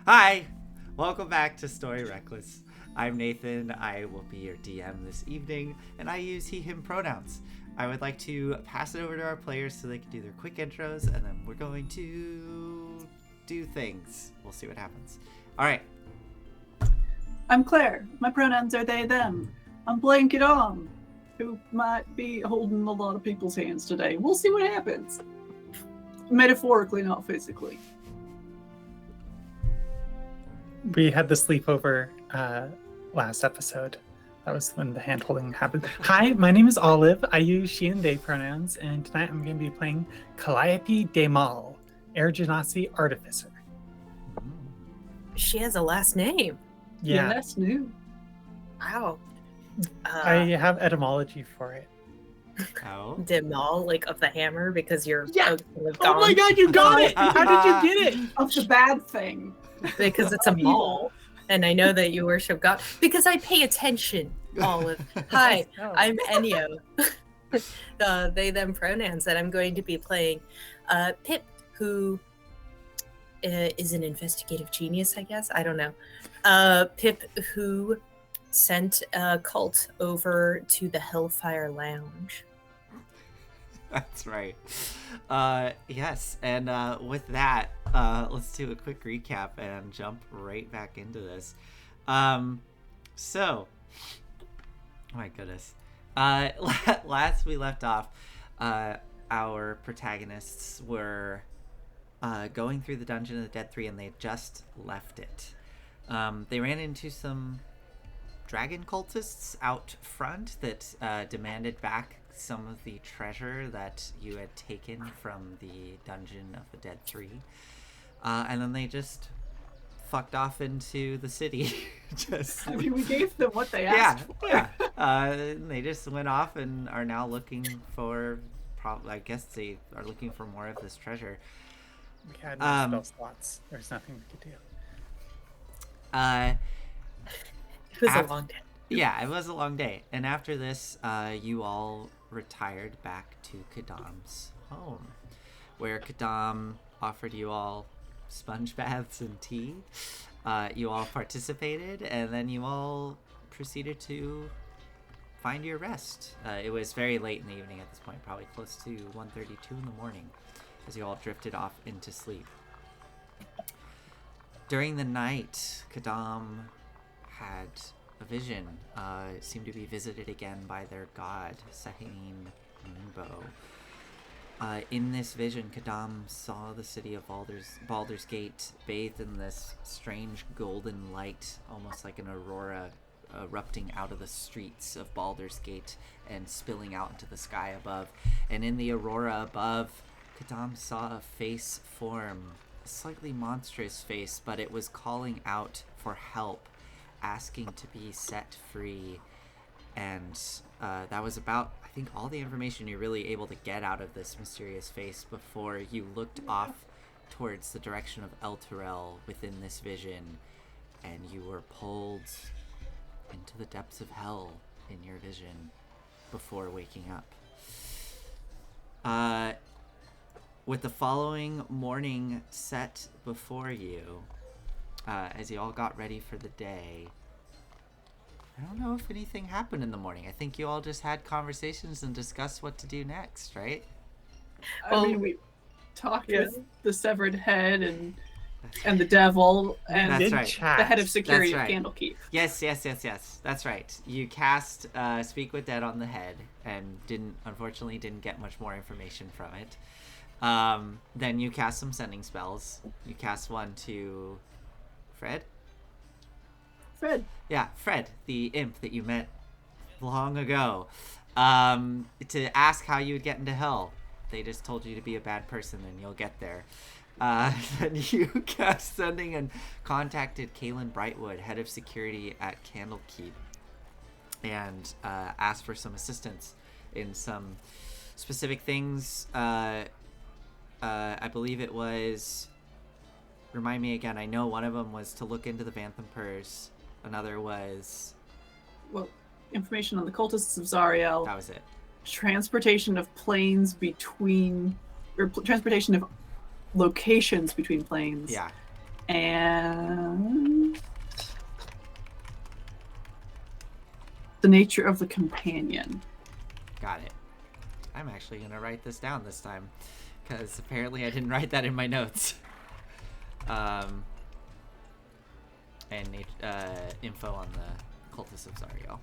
Hi! Welcome back to Story Reckless. I'm Nathan. I will be your DM this evening, and I use he, him pronouns. I would like to pass it over to our players so they can do their quick intros, and then we're going to do things. We'll see what happens. All right. I'm Claire. My pronouns are they, them. I'm Blanket On, who might be holding a lot of people's hands today. We'll see what happens. Metaphorically, not physically. We had the sleepover last episode. That was when the hand-holding happened. Hi, my name is Olive. I use she and they pronouns, and tonight I'm going to be playing Calliope de Mal, Air Genasi Artificer. She has a last name. Yeah, that's new. Wow. I have etymology for it. Oh. De Mal, like of the hammer, because you're Yeah. gone. Oh my god, you got it! How did you get it? Of the bad thing. Because it's a mall, and I know that you worship God. Because I pay attention, Olive. Hi, I'm Ennio. The they them pronouns that I'm going to be playing. Pip, who is an investigative genius, I guess. I don't know. Pip, who sent a cult over to the Hellfire Lounge. That's right. Yes, and with that, let's do a quick recap and jump right back into this. So, oh my goodness. Last we left off, our protagonists were going through the Dungeon of the Dead 3, and they had just left it. They ran into some dragon cultists out front that demanded back some of the treasure that you had taken from the Dungeon of the Dead 3. And then they just fucked off into the city. I mean, we gave them what they asked for. Yeah. They just went off and are now looking for, I guess they are looking for more of this treasure. We had no spell slots. There's nothing we could do. It was a long day. Yeah, it was a long day. And after this, you all retired back to Kadam's home, where Kadam offered you all sponge baths and tea. You all participated, and then you all proceeded to find your rest. It was very late in the evening at this point, probably close to 1:32 in the morning, as you all drifted off into sleep. During the night, Kadam had a vision. It seemed to be visited again by their god, Sahine Moonbow. In this vision, Kadam saw the city of Baldur's Gate bathed in this strange golden light, almost like an aurora erupting out of the streets of Baldur's Gate and spilling out into the sky above. And in the aurora above, Kadam saw a face form, a slightly monstrous face, but it was calling out for help, asking to be set free. And that was about, I think, all the information you're really able to get out of this mysterious face before you looked off towards the direction of Elturel within this vision, and you were pulled into the depths of hell in your vision before waking up. With the following morning set before you, as you all got ready for the day, I don't know if anything happened in the morning. I think you all just had conversations and discussed what to do next, right? I mean, we talked with the severed head and the devil and That's Did right. chat. the head of security That's of right. Candlekeep. Yes. That's right. You cast Speak with Dead on the head and unfortunately didn't get much more information from it. Then you cast some sending spells. You cast one to Fred? Yeah, Fred, the imp that you met long ago, to ask how you would get into hell. They just told you to be a bad person and you'll get there. Then you cast Sending and contacted Kaylin Brightwood, head of security at Candlekeep, and asked for some assistance in some specific things. I believe it was... Remind me again, I know one of them was to look into the Vantham Purse. Another was... Well, information on the cultists of Zariel. That was it. Transportation of planes between... Or transportation of locations between planes. Yeah. And the nature of the companion. Got it. I'm actually going to write this down this time, because apparently I didn't write that in my notes. And info on the cultists of Zariel.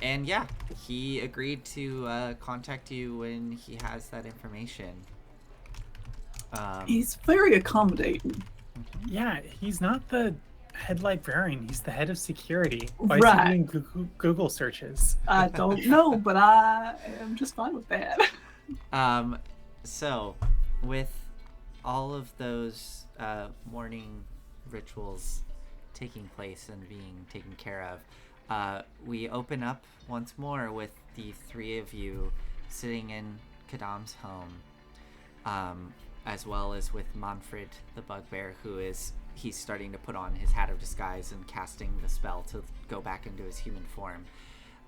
And yeah, he agreed to contact you when he has that information. He's very accommodating. Yeah, he's not the head librarian. He's the head of security. Why is he Right. doing Google searches? I don't know, but I am just fine with that. So, with all of those morning rituals taking place and being taken care of, we open up once more with the three of you sitting in Kadam's home, as well as with Manfred the Bugbear, he's starting to put on his hat of disguise and casting the spell to go back into his human form.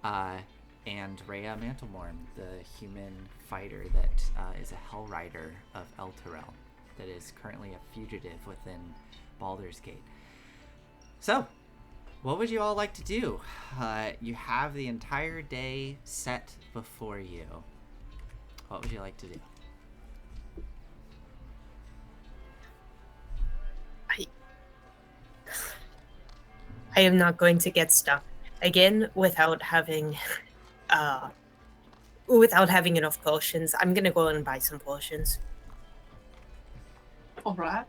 And Rhea Mantlemorn, the human fighter that is a Hell Rider of El Terrell, that is currently a fugitive within Baldur's Gate. So, what would you all like to do? You have the entire day set before you. What would you like to do? I am not going to get stuck again without having enough potions. I'm gonna go and buy some potions. All right.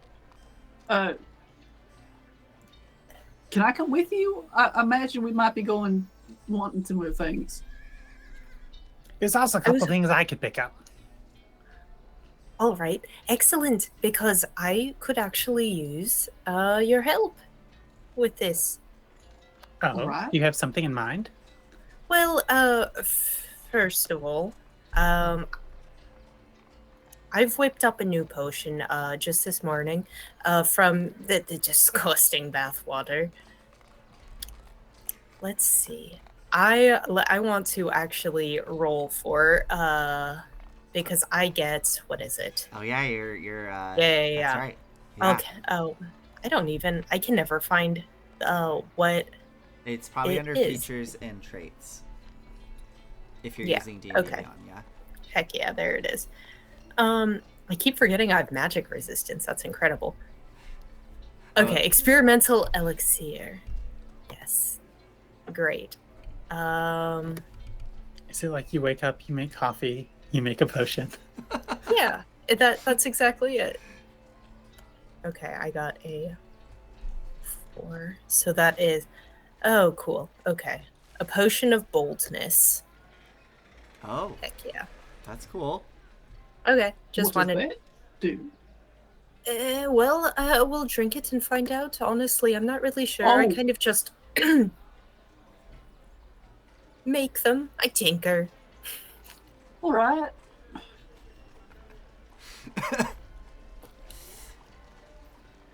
Can I come with you? I imagine we might be wanting similar things. There's also a couple things I could pick up. All right, excellent. Because I could actually use your help with this. Oh, Alright. you have something in mind? Well, first of all, I've whipped up a new potion just this morning from the disgusting bathwater. Let's see. I want to actually roll for because I get, what is it? Oh yeah, you're Yeah. that's right. Yeah. Okay. Oh, I can never find what. It's probably It under is. features and traits. If you're Yeah, using D&D okay. Beyond, yeah. Heck yeah, there it is. I keep forgetting I have magic resistance. That's incredible. Okay, experimental elixir. Yes. Great. Is it like you wake up, you make coffee, you make a potion? Yeah, that's exactly it. Okay, I got a 4. So that is... Oh, cool. Okay. A potion of boldness. Oh, Heck yeah. that's cool. Okay, just What does wanted... that do? We'll drink it and find out. Honestly, I'm not really sure. I Oh. kind of just make them. I tinker. All right.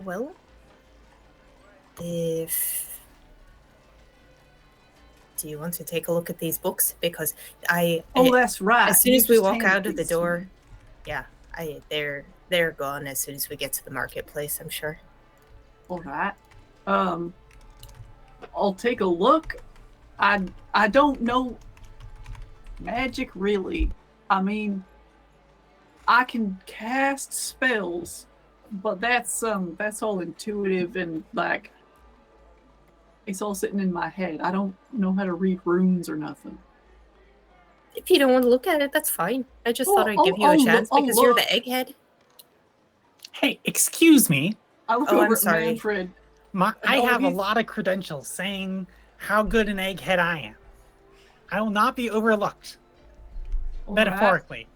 Well, if... Do you want to take a look at these books? Because Oh, that's right. as soon You as we just walk handed out of the these to me. door, yeah, they're gone as soon as we get to the marketplace, I'm sure. All right. I'll take a look. I don't know magic really. I mean, I can cast spells, but that's all intuitive and like it's all sitting in my head. I don't know how to read runes or nothing. If you don't want to look at it, that's fine. I just Oh, thought I'd give you a I'll chance look- because I'll you're the look. egghead. Hey, excuse me. I look Oh, over I'm at sorry. Manfred. I No, have a he's- lot of credentials saying how good an egghead I am. I will not be overlooked, All right. metaphorically.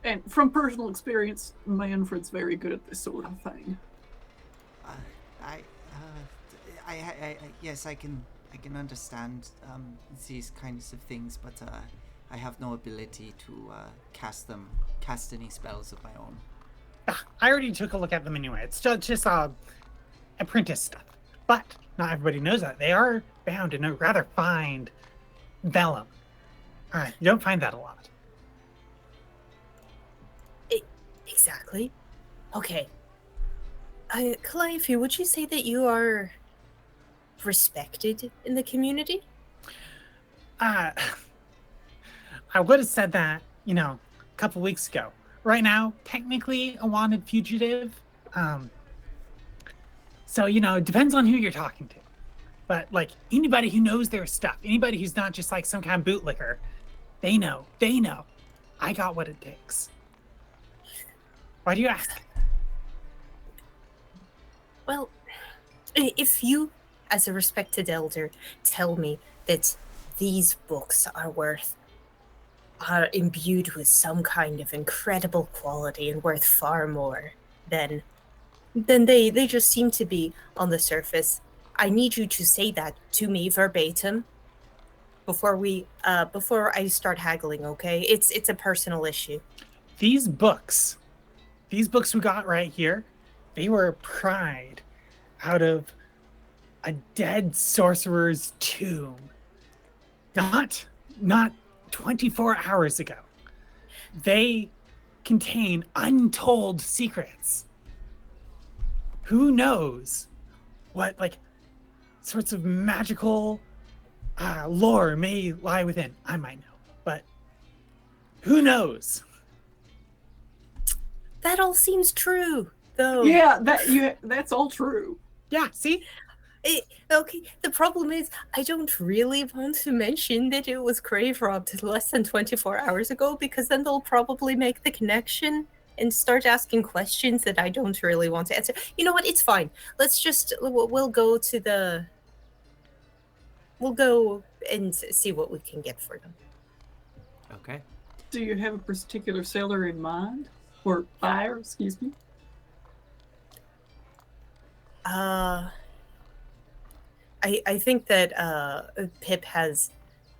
And from personal experience, Manfred's very good at this sort of thing. Yes, I can understand these kinds of things, but I have no ability to cast any spells of my own. I already took a look at them anyway. It's just apprentice stuff. But not everybody knows that. They are bound in a rather fine vellum. You don't find that a lot. Exactly. Okay. Calliope, would you say that you are respected in the community? Uh, I would have said that, a couple weeks ago. Right now, technically a wanted fugitive. So, it depends on who you're talking to. But, like, anybody who knows their stuff, anybody who's not just like some kind of bootlicker, they know. I got what it takes. Why do you ask? Well, if you, as a respected elder, tell me that these books are imbued with some kind of incredible quality and worth far more than they just seem to be on the surface. I need you to say that to me verbatim before I start haggling, okay? It's a personal issue. These books we got right here, they were pried out of a dead sorcerer's tomb. Not 24 hours ago. They contain untold secrets. Who knows what, like, sorts of magical lore may lie within. I might know, but who knows? That all seems true, though. Yeah, that's all true. Yeah, see? Okay, the problem is I don't really want to mention that it was grave robbed less than 24 hours ago, because then they'll probably make the connection and start asking questions that I don't really want to answer. You know what? It's fine. We'll go and see what we can get for them. Okay. Do you have a particular seller in mind? Or buyer, excuse me? I think that Pip has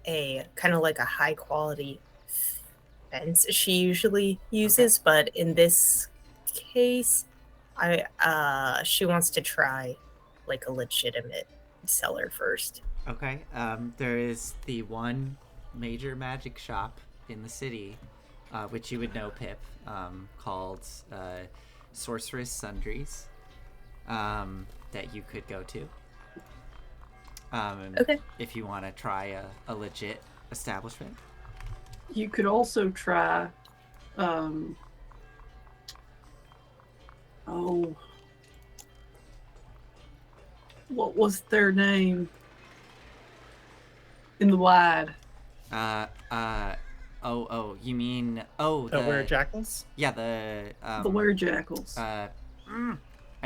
a kind of like a high quality fence she usually uses, but in this case, she wants to try like a legitimate seller first. Okay. There is the one major magic shop in the city, which you would know, Pip, called Sorceress Sundries, that you could go to. Okay. If you want to try a legit establishment. You could also try, what was their name in the wide? You mean The Were-Jackals? Yeah, the Were-Jackals. I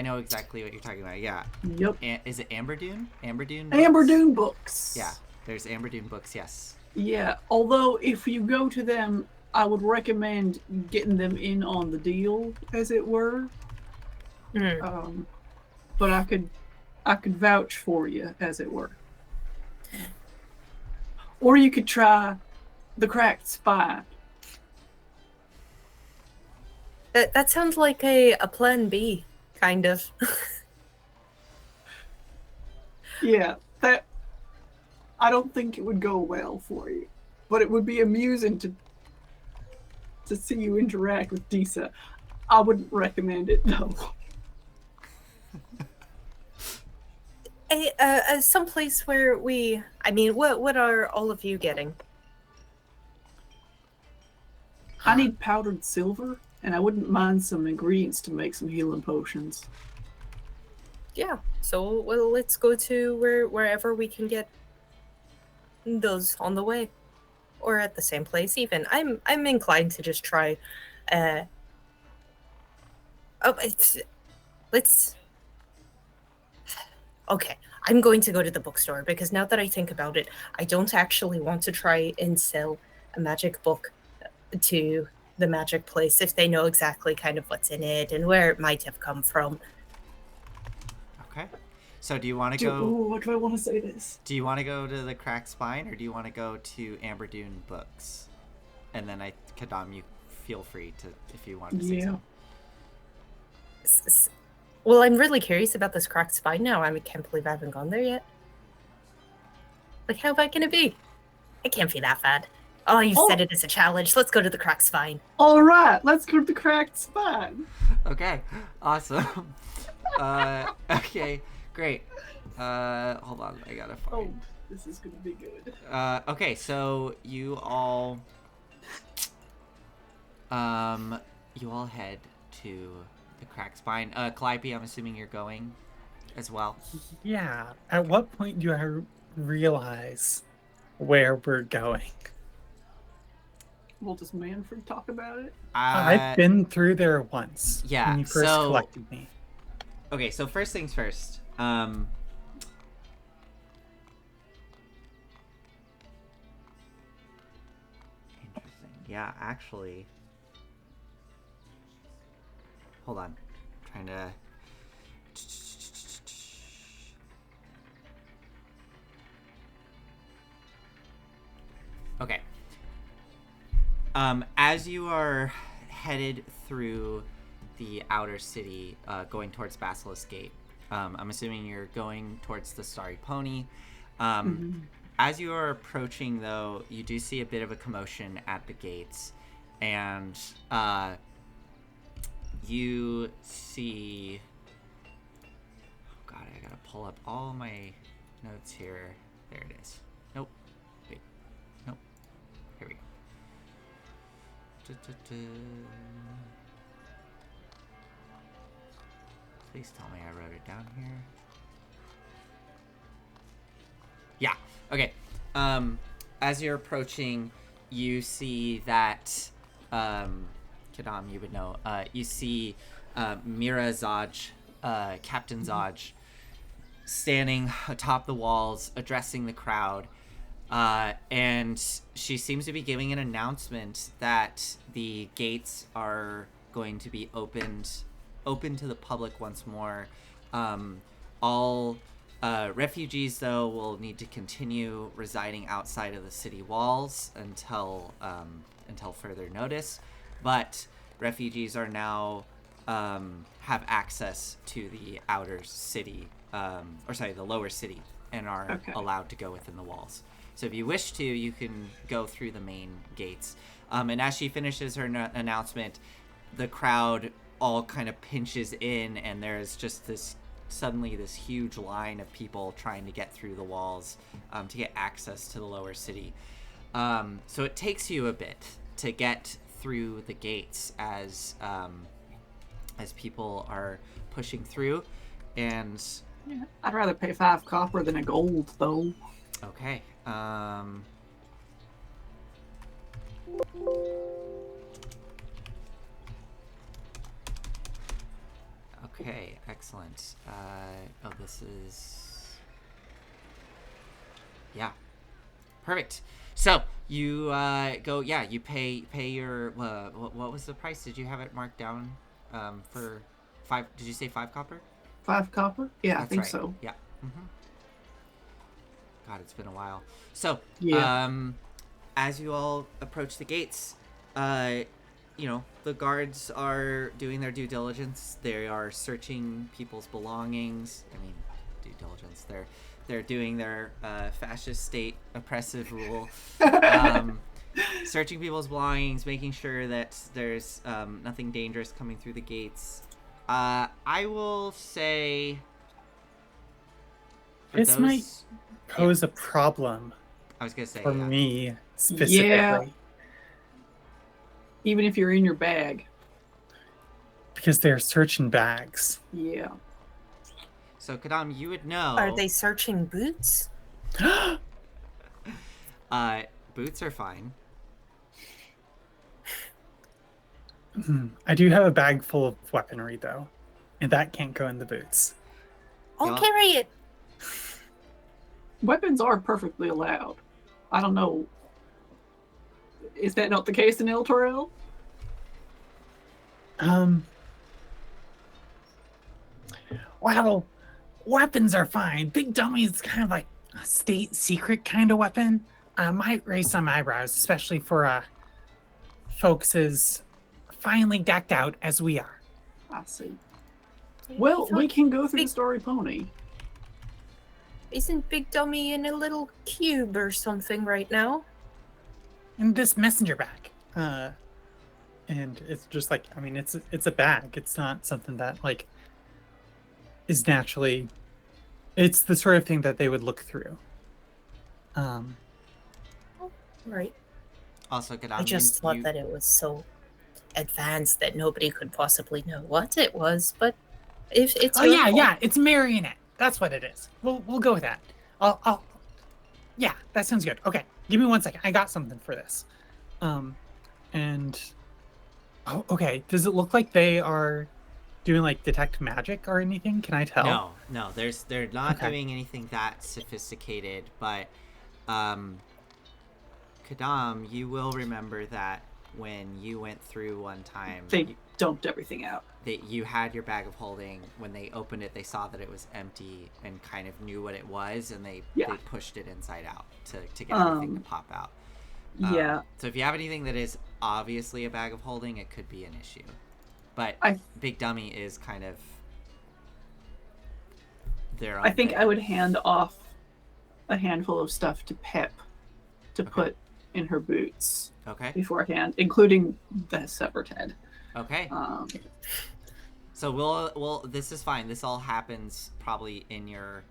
know exactly what you're talking about. Yeah. Yep. Is it Amberdune? Amberdune. Amberdune Books. Yeah, there's Amberdune Books. Yes. Yeah. Although if you go to them, I would recommend getting them in on the deal, as it were. But I could vouch for you, as it were. Or you could try the Cracked Spine. That sounds like a plan B, kind of. Yeah, that I don't think it would go well for you, but it would be amusing to see you interact with Disa. I wouldn't recommend it though. Someplace where what are all of you getting? I need powdered silver, and I wouldn't mind some ingredients to make some healing potions. Yeah, so let's go to wherever we can get those on the way, or at the same place. Even I'm inclined to just try. Let's. Okay, I'm going to go to the bookstore because now that I think about it, I don't actually want to try and sell a magic book to the magic place if they know exactly kind of what's in it and where it might have come from. Okay. So do you want to go... what do I want to say this? Do you want to go to the Cracked Spine, or do you want to go to Amberdune Books? And then Kadam, you feel free to, if you want to say something. Well, I'm really curious about this Cracked Spine now. I can't believe I haven't gone there yet. Like, how bad can it be? It can't be that bad. Oh, you said it as a challenge. Let's go to the Cracked Spine. All right, let's go to the Cracked Spine. Okay, awesome. Okay, great. Hold on, I gotta Oh, find. this is gonna be good. Okay, so you all head to the crack spine. Calliope, I'm assuming you're going as well. Yeah. At what point do I realize where we're going? We'll just Manfred talk about it. I've been through there once yeah, when you first so- collected me. Okay, so first things first. Interesting. Yeah, actually. Hold on. Trying to. Okay. As you are headed through the outer city, going towards Basilisk Gate, I'm assuming you're going towards the Starry Pony. As you are approaching, though, you do see a bit of a commotion at the gates, and you see. Oh God, I gotta pull up all my notes here. There it is. Nope. Wait. Nope. Here we go. Please tell me I wrote it down here. Yeah. Okay. As you're approaching, you see that Kadam, you would know. You see Mira Zaj, Captain Zaj, standing atop the walls, addressing the crowd. And she seems to be giving an announcement that the gates are going to be open to the public once more. All refugees, though, will need to continue residing outside of the city walls until further notice. But refugees are now have access to the outer city, the lower city, and are allowed to go within the walls. So if you wish to, you can go through the main gates. And as she finishes her announcement, the crowd all kind of pinches in, and there's just suddenly this huge line of people trying to get through the walls to get access to the lower city. So it takes you a bit to get through the gates as people are pushing through. And yeah, I'd rather pay 5 copper than a gold, though. Okay. Okay, excellent. This is... Yeah. Perfect. So, you go, you pay your... what was the price? Did you have it marked down for 5... Did you say 5 copper? 5 copper? Yeah, That's I think right. so. Yeah. Mm-hmm. God, it's been a while. So, as you all approach the gates, the guards are doing their due diligence. They are searching people's belongings. I mean, due diligence. They're doing their fascist state oppressive rule. Searching people's belongings, making sure that there's nothing dangerous coming through the gates. I will say... This might pose a problem. I was gonna say for me specifically. Yeah. Even if you're in your bag. Because they're searching bags. Yeah. So Kadam, you would know. Are they searching boots? Boots are fine. I do have a bag full of weaponry though, and that can't go in the boots. I'll carry it. Weapons are perfectly allowed. I don't know. Is that not the case in El Torel? Well, weapons are fine. Big Dummy is kind of like a state secret kind of weapon. Might raise some eyebrows, especially for folks as finely decked out as we are. I see. Well, we can go through the Starry Pony. Isn't Big Dummy in a little cube or something right now? In this messenger bag. And it's just like, I mean, it's a bag. It's not something that, like, is naturally, it's the sort of thing that they would look through. Right. Also, Kadam, I just thought that it was so advanced that nobody could possibly know what it was, but if it's your fault- yeah, it's marionette. That's what it is. We'll go with that. I'll yeah, that sounds good. Okay, give me 1 second. I got something for this. And oh, okay. Does it look like they are doing like detect magic or anything? Can I tell? No, they're not doing anything that sophisticated, but Kadam, you will remember that when you went through one time, They dumped everything out. that you had your bag of holding. When they opened it, they saw that it was empty and kind of knew what it was, and they pushed it inside out to get everything to pop out. Yeah. So if you have anything that is obviously a bag of holding, it could be an issue. But Big Dummy is kind of their own I think thing. I would hand off a handful of stuff to Pip to put in her boots beforehand, including the severed head. Okay. So we'll this is fine. This all happens probably in your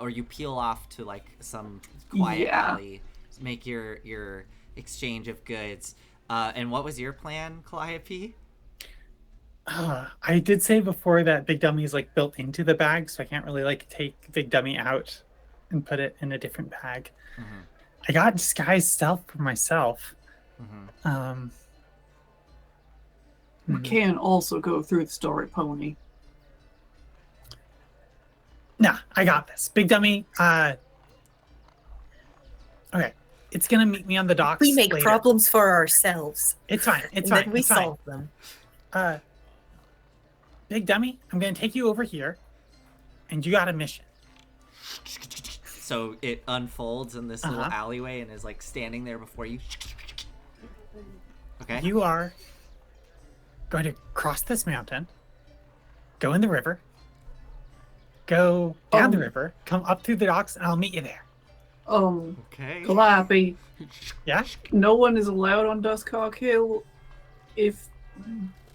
or you peel off to like some quiet alley, make your exchange of goods. And what was your plan, Calliope? I did say before that Big Dummy is like built into the bag, so I can't really like take Big Dummy out and put it in a different bag. Mm-hmm. I got disguised stealth for myself. Mm-hmm. We can also go through the story pony. Nah, I got this. Big Dummy, okay. It's gonna meet me on the docks. We make later. problems for ourselves. It's fine. It's and fine. Then we it's solve fine. them. Big Dummy, I'm gonna take you over here, and you got a mission. So it unfolds in this little alleyway and is like standing there before you. Okay. You are going to cross this mountain, go in the river, go down the river, come up through the docks, and I'll meet you there. Okay. Calliope. Yeah? No one is allowed on Duskhawk Hill. If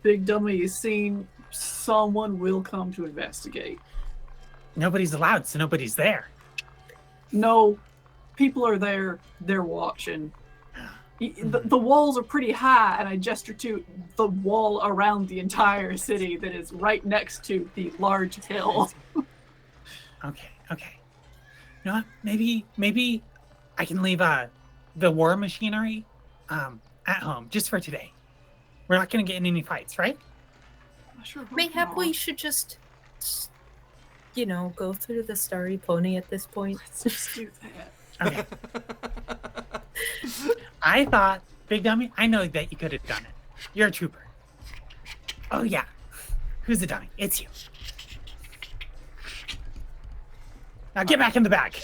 Big Dummy is seen, someone will come to investigate. Nobody's allowed, so nobody's there. No, people are there. They're watching. The walls are pretty high, and I gesture to the wall around the entire city that is right next to the large hill. Okay. You know what? Maybe I can leave the war machinery at home just for today. We're not gonna get in any fights, right? Mayhap we should just, go through the starry pony at this point. Let's just do that. Okay. I thought, Big Dummy, I know that you could have done it. You're a trooper. Oh yeah. Who's the dummy? It's you. Now get back in the bag.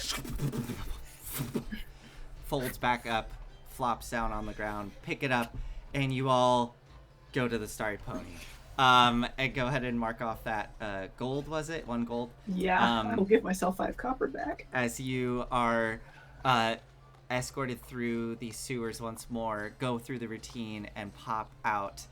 Folds back up, flops down on the ground, pick it up, and you all go to the starry pony. And go ahead and mark off that gold, was it? 1 gold? Yeah, I will give myself 5 copper back. As you are escorted through the sewers once more, go through the routine, and pop out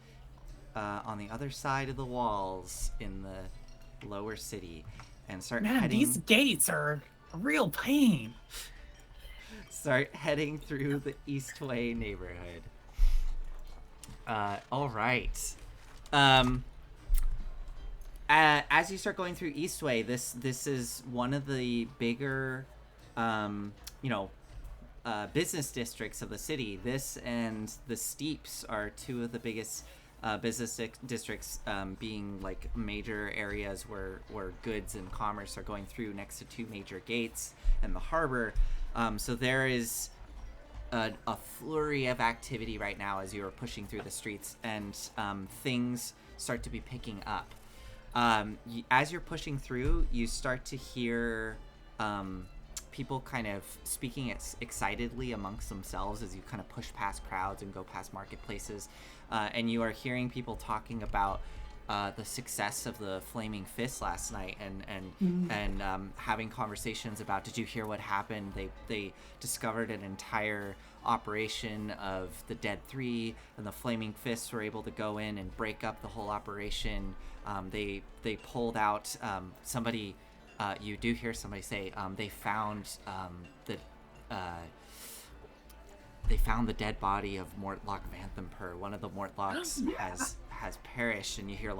on the other side of the walls in the lower city, and start heading... these gates are a real pain. Start heading through the Eastway neighborhood. All right. As you start going through Eastway, this is one of the bigger, business districts of the city. This and the Steeps are 2 of the biggest business districts, being like major areas where goods and commerce are going through next to 2 major gates and the harbor. So there is a flurry of activity right now as you are pushing through the streets, and things start to be picking up. As you're pushing through, you start to hear people kind of speaking excitedly amongst themselves as you kind of push past crowds and go past marketplaces. And you are hearing people talking about the success of the Flaming Fist last night, and having conversations about, did you hear what happened? They discovered an entire operation of the Dead Three, and the Flaming Fists were able to go in and break up the whole operation. They pulled out somebody. You do hear somebody say they found the dead body of Mortlock Vanthampur. One of the Mortlocks has perished, and you hear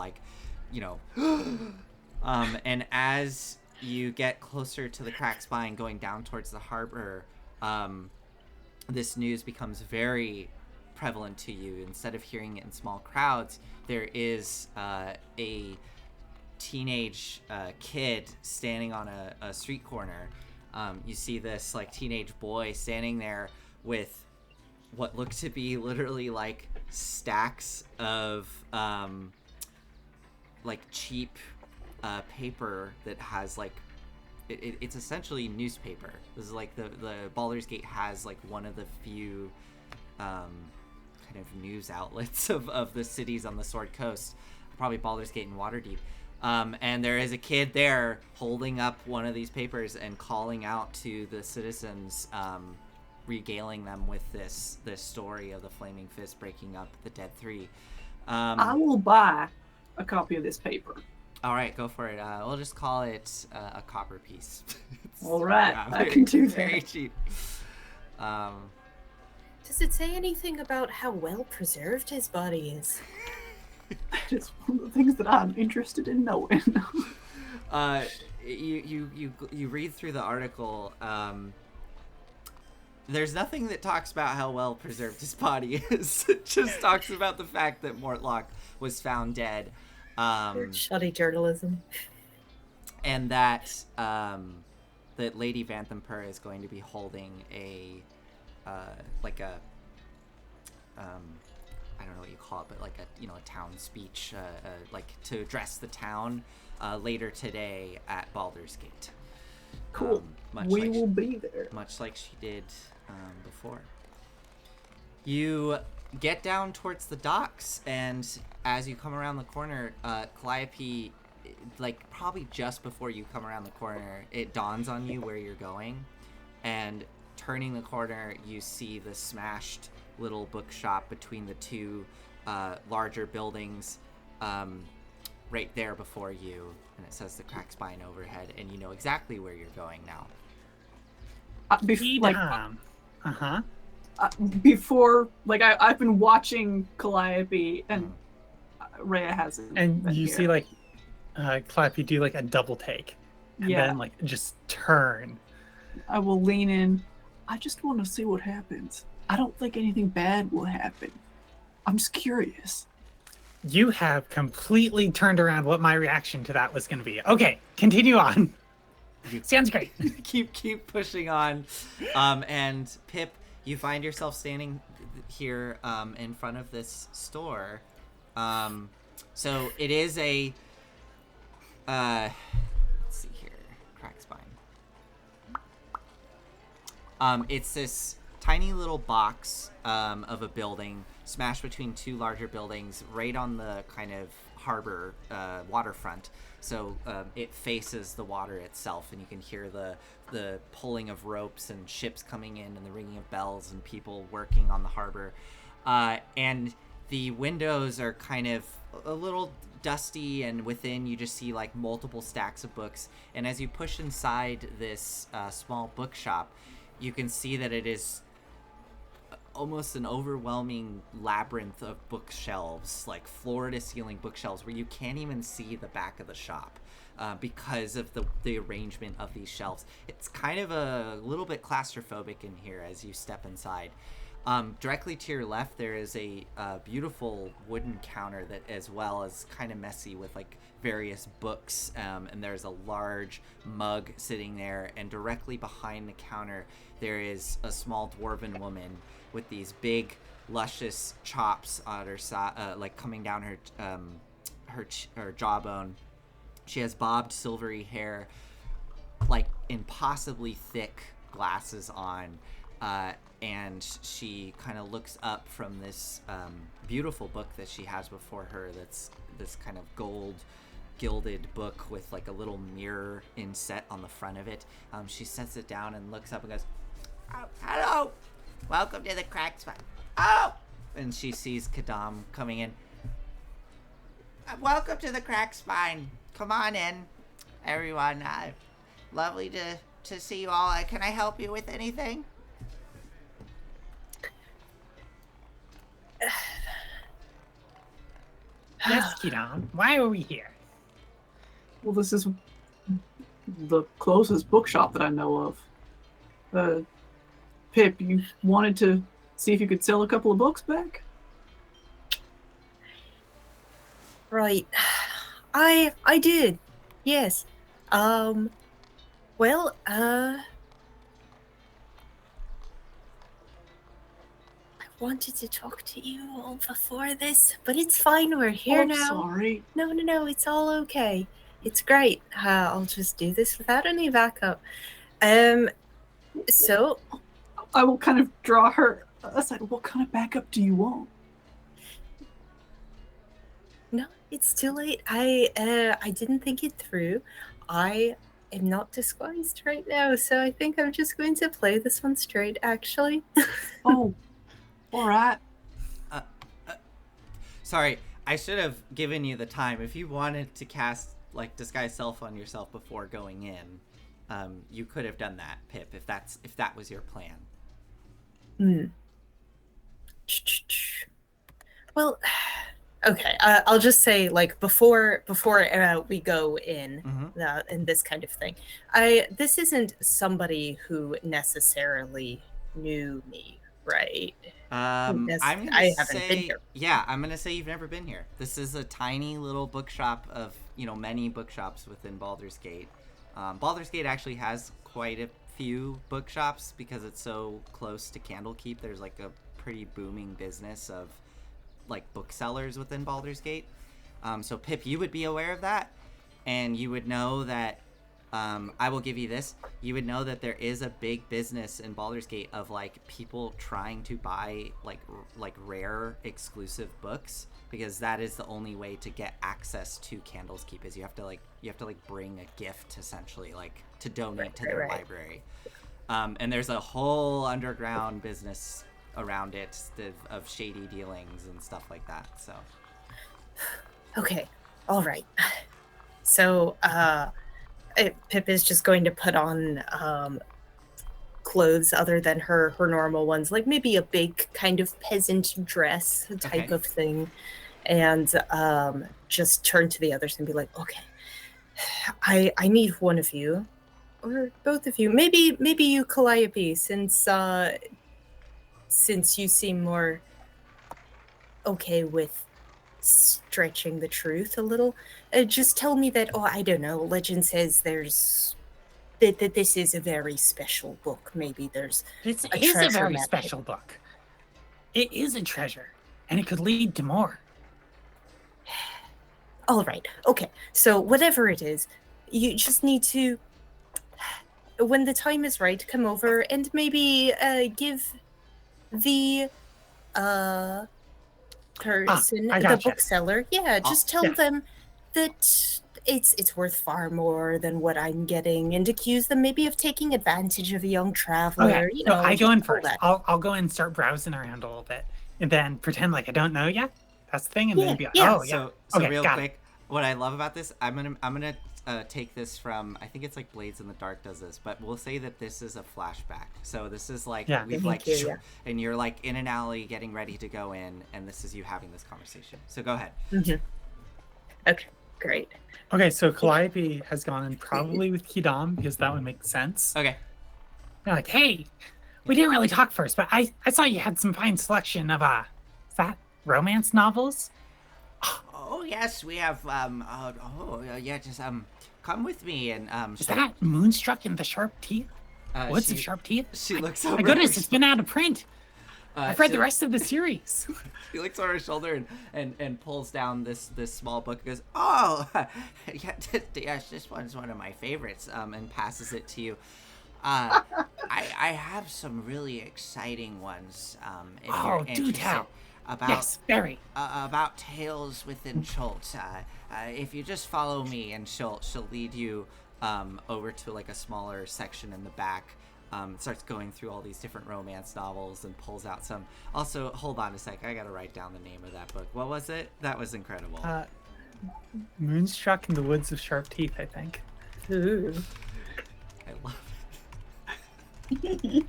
and as you get closer to the crack spine going down towards the harbor, this news becomes very prevalent to you. Instead of hearing it in small crowds, there is a teenage kid standing on a street corner. You see this teenage boy standing there with what look to be literally stacks of cheap paper that has it's essentially newspaper. This is the Baldur's Gate has one of the few kind of news outlets of the cities on the Sword Coast, probably Baldur's Gate and Waterdeep. And there is a kid there holding up one of these papers and calling out to the citizens, regaling them with this story of the Flaming Fist breaking up the Dead Three. I will buy a copy of this paper. All right, go for it. We'll just call it a copper piece. All right, I can do that. Very cheap. Does it say anything about how well preserved his body is? That is one of the things that I'm interested in knowing. You read through the article. There's nothing that talks about how well preserved his body is. It just talks about the fact that Mortlock was found dead. Shoddy journalism. And that that Lady Vanthampur is going to be holding a I don't know what you call it, but a town speech, to address the town later today at Baldur's Gate. Cool. We will be there. Much like she did before. You get down towards the docks, and as you come around the corner, Calliope, probably just before you come around the corner, it dawns on you where you're going, and turning the corner, you see the smashed little bookshop between the two larger buildings right there before you, and it says the Crack Spine overhead, and you know exactly where you're going now. Before, I've been watching Calliope, and Rhea hasn't. And you see Calliope do a double take, and then just turn. I will lean in. I just want to see what happens. I don't think anything bad will happen. I'm just curious. You have completely turned around what my reaction to that was going to be. Okay, continue on. Sounds great. keep pushing on. And Pip, you find yourself standing here in front of this store. So it is a let's see here, Crack Spine. It's this tiny little box of a building smashed between two larger buildings right on the kind of harbor waterfront. So it faces the water itself, and you can hear the pulling of ropes and ships coming in and the ringing of bells and people working on the harbor. And the windows are kind of a little dusty, and within you just see multiple stacks of books. And as you push inside this small bookshop, you can see that it is almost an overwhelming labyrinth of bookshelves, floor-to-ceiling bookshelves, where you can't even see the back of the shop because of the arrangement of these shelves. It's kind of a little bit claustrophobic in here as you step inside. Directly to your left, there is a beautiful wooden counter that as well is kind of messy with various books, and there's a large mug sitting there, and directly behind the counter there is a small dwarven woman with these big luscious chops on her side, coming down her jawbone. She has bobbed silvery hair, impossibly thick glasses on, and she kind of looks up from this beautiful book that she has before her. That's this kind of gold gilded book with like a little mirror inset on the front of it. She sets it down and looks up and goes, "Oh, hello, welcome to the Cracked Spine." Oh, and she sees Kadam coming in. "Welcome to the Cracked Spine. Come on in, everyone. Lovely to see you all. Can I help you with anything?" Yes, Kadam. Why are we here? Well, this is the closest bookshop that I know of. Pip, you wanted to see if you could sell a couple of books back? Right. I did. Yes. Well, I wanted to talk to you all before this, but it's fine. We're here now. Sorry. No, it's all okay. It's great. I'll just do this without any backup. So I will kind of draw her aside. What kind of backup do you want? no, it's too late. I didn't think it through. I am not disguised right now, so I think I'm just going to play this one straight, actually. Oh, all right. Sorry, I should have given you the time. If you wanted to cast like disguise self on yourself before going in, you could have done that, Pip, if that was your plan. Well, okay. I'll just say, like, before we go in, in this kind of thing, this isn't somebody who necessarily knew me, right? I'm gonna I haven't say, been here. Yeah, I'm gonna say you've never been here. This is a tiny little bookshop of, many bookshops within Baldur's Gate. Baldur's Gate actually has quite a few bookshops because it's so close to Candlekeep. There's like a pretty booming business of like booksellers within Baldur's Gate. So Pip, you would be aware of that, and you would know that I will give you this. You would know that there is a big business in Baldur's Gate of like people trying to buy like rare exclusive books, because that is the only way to get access to Candlekeep. Is you have to bring a gift, essentially, like to donate to their library. And there's a whole underground business around it of shady dealings and stuff like that. So Okay, all right. So Pip is just going to put on clothes other than her normal ones, like maybe a big kind of peasant dress type of thing, and just turn to the others and be like, okay, I need one of you, or both of you, maybe you, Calliope, since you seem more okay with stretching the truth a little, just tell me that, I don't know, legend says that this is a very special book. Maybe there's This a is a treasure very map special book. It is a treasure, and it could lead to more. All right. Okay. So whatever it is, you just need to, when the time is right, come over and maybe give the person, the gotcha. bookseller, just tell them that it's worth far more than what I'm getting, and accuse them maybe of taking advantage of a young traveler. Okay, so I go in first. I'll go in and start browsing around a little bit, and then pretend like I don't know yet. That's the thing, and then be like, oh yeah. So okay, real quick, what I love about this, I'm gonna take this from, I think it's like Blades in the Dark does this, but we'll say that this is a flashback. So this is like we've like, and you're like in an alley getting ready to go in, and this is you having this conversation. So go ahead. Okay, great. Okay, so Calliope has gone in probably with Kidam, because that would make sense. Okay. They're like, hey, we didn't really talk first, but I saw you had some fine selection of is that romance novels? Oh yes, we have just come with me and Is that Moonstruck in the Sharp Teeth? Woods of Sharp Teeth? She looks over. My goodness, it's been out of print. I've read the rest of the series. He looks over his shoulder and pulls down this small book and goes, oh, yes, this one's one of my favorites, and passes it to you. I have some really exciting ones. If Oh, you're do interested tell. about Yes, very. about tales within Schultz. If you just follow me, and she'll lead you over to like a smaller section in the back. Starts going through all these different romance novels and pulls out some. Also, hold on a sec. I gotta write down the name of that book. What was it? That was incredible. Moonstruck in the Woods of Sharp Teeth, I think. Ooh. I love it.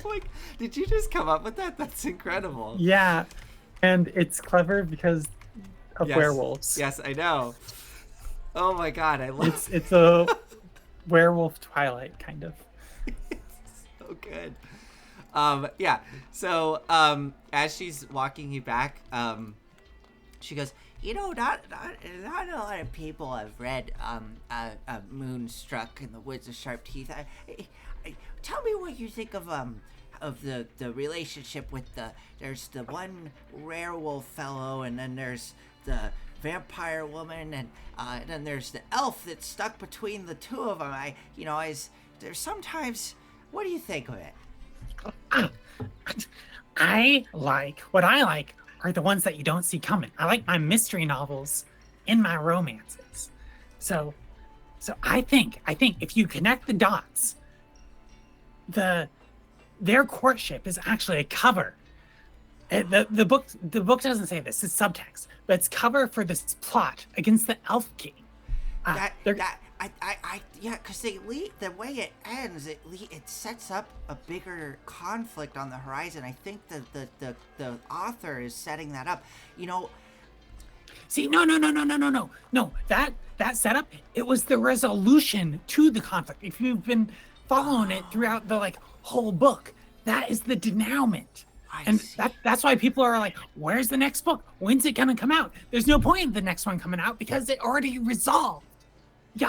Like, did you just come up with that? That's incredible. Yeah, and it's clever because of Yes. werewolves. Yes, I know. Oh my god, I love It's a werewolf Twilight kind of. It's so good. Yeah. So as she's walking you back, she goes, not a lot of people have read Moonstruck in the Woods of Sharp Teeth. Tell me what you think of the relationship with there's the one werewolf fellow, and then there's the vampire woman, and then there's the elf that's stuck between the two of them. There's sometimes. What do you think of it? What I like are the ones that you don't see coming. I like my mystery novels in my romances. So I think if you connect the dots, their courtship is actually a cover. The book doesn't say this, it's subtext, but it's cover for this plot against the Elf King. Because the way it ends, it sets up a bigger conflict on the horizon. I think the author is setting that up. See, no. That setup, it was the resolution to the conflict. If you've been following it throughout the whole book, that is the denouement. That's why people are like, where's the next book? When's it gonna come out? There's no point in the next one coming out because it already resolved. You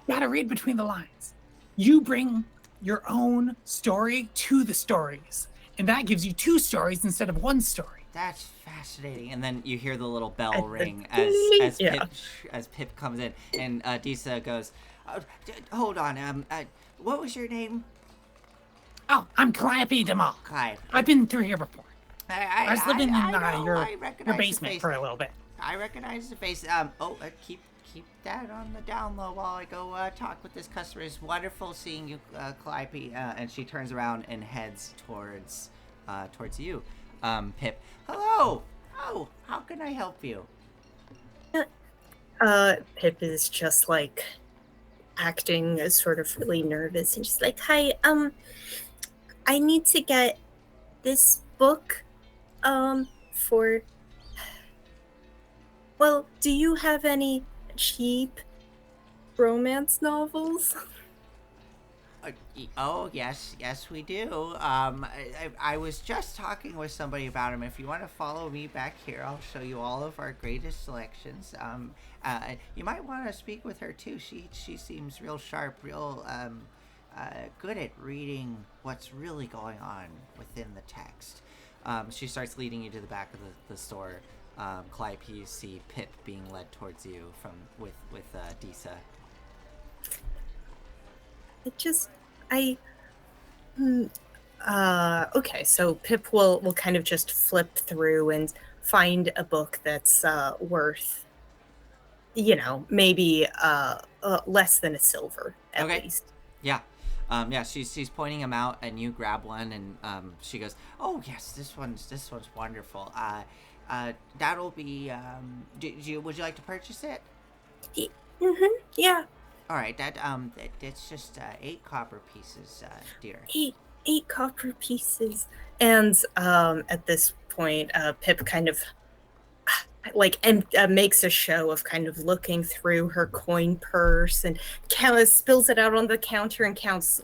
gotta read between the lines. You bring your own story to the stories, and that gives you two stories instead of one story. That's fascinating. And then you hear the little bell ring as Pip comes in, and Disa goes, "Hold on. What was your name?" Oh, I'm Calliope Demal. Clive. I've been through here before. I was living in your recognize basement for a little bit. I recognize the face. Keep that on the down low while I go talk with this customer. It's wonderful seeing you, Calliope. And she turns around and heads towards you, Pip. Hello. Oh, how can I help you? Pip is just acting as sort of really nervous and just like, hi, I need to get this book, do you have any cheap romance novels? Oh, yes, we do. I was just talking with somebody about them. If you want to follow me back here, I'll show you all of our greatest selections. You might want to speak with her too. She seems real sharp, real good at reading what's really going on within the text. She starts leading you to the back of the store. Calliope, you see Pip being led towards you with Disa. Okay, so Pip will kind of just flip through and find a book that's worth, maybe less than a silver at least. Yeah. She's pointing them out, and you grab one, and she goes, "Oh yes, this one's wonderful. That'll be. Would you like to purchase it?" Mm-hmm. Yeah. All right. It's just 8 copper pieces, dear. Eight copper pieces. And at this point, Pip kind of makes a show of kind of looking through her coin purse and spills it out on the counter and counts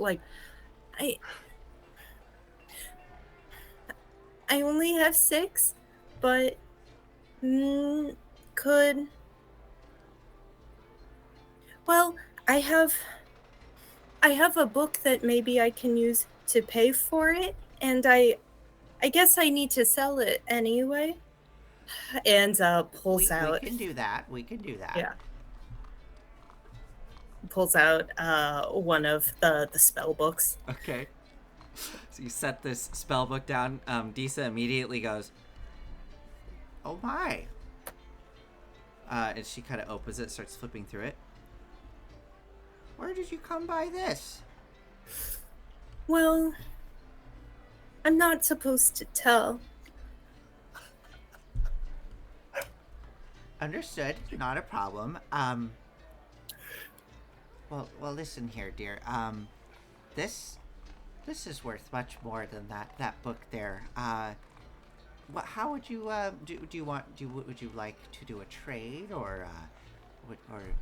I only have 6, but I have a book that maybe I can use to pay for it, and I guess I need to sell it anyway. And pulls out. We can do that. Yeah. pulls out one of the spell books. Okay. So you set this spell book down. Disa immediately goes, "Oh my!" And she kind of opens it, starts flipping through it. Where did you come by this? Well, I'm not supposed to tell. Understood. Not a problem. Well, listen here, dear. This is worth much more than that book there. How would you would you like to do a trade, or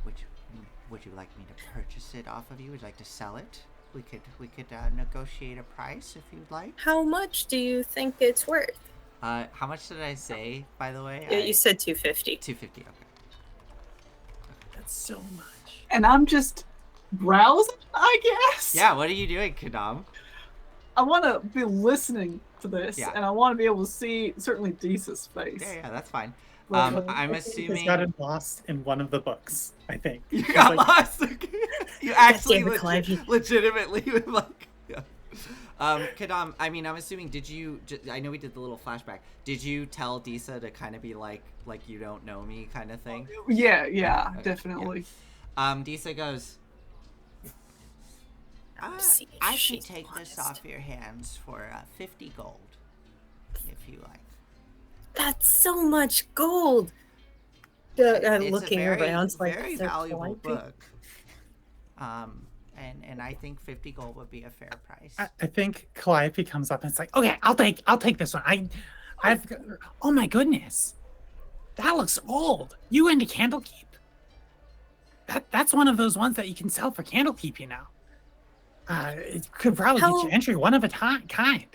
would you like me to purchase it off of you? Would you like to sell it? We could negotiate a price if you'd like. How much do you think it's worth? How much did I say, by the way? You said 250. 250. Okay. That's so much. And I'm just browsing, I guess. Yeah. What are you doing, Kadam? I want to be listening to this, Yeah. and I want to be able to see certainly Deesa's face. Yeah, that's fine. Like, I'm He's assuming gotten lost in one of the books, I think. you It's got like- lost. Okay. You actually damn it, Clive. legitimately like. Yeah. Kadam, I mean, I'm assuming. Did you? I know we did the little flashback. Did you tell Disa to kind of be like you don't know me kind of thing? Yeah, Okay, definitely. Disa goes. See if I should she's take this honest. off your hands for 50 gold, if you like. That's so much gold. It's Looking a very, around, like very they're valuable polite people. book. And I think 50 gold would be a fair price. I think Calliope comes up and it's like, okay, I'll take this one. Oh my goodness, that looks old. You into Candlekeep? That's one of those ones that you can sell for Candlekeep, you know. It could probably get you entry, one of a kind.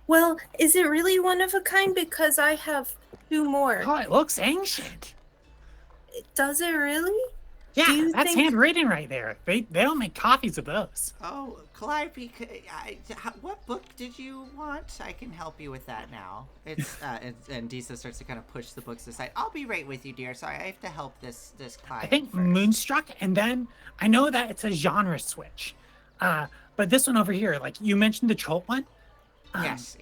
Well, is it really one of a kind? Because I have two more. Oh, it looks ancient. Does it really? Do Yeah, you that's think- handwritten right there. They don't make copies of those. Oh, Calliope, what book did you want? I can help you with that now. It's and Disa starts to kind of push the books aside. I'll be right with you, dear. Sorry, I have to help this client I think first. Moonstruck, and then I know that it's a genre switch. But this one over here, like you mentioned the troll one. Yes.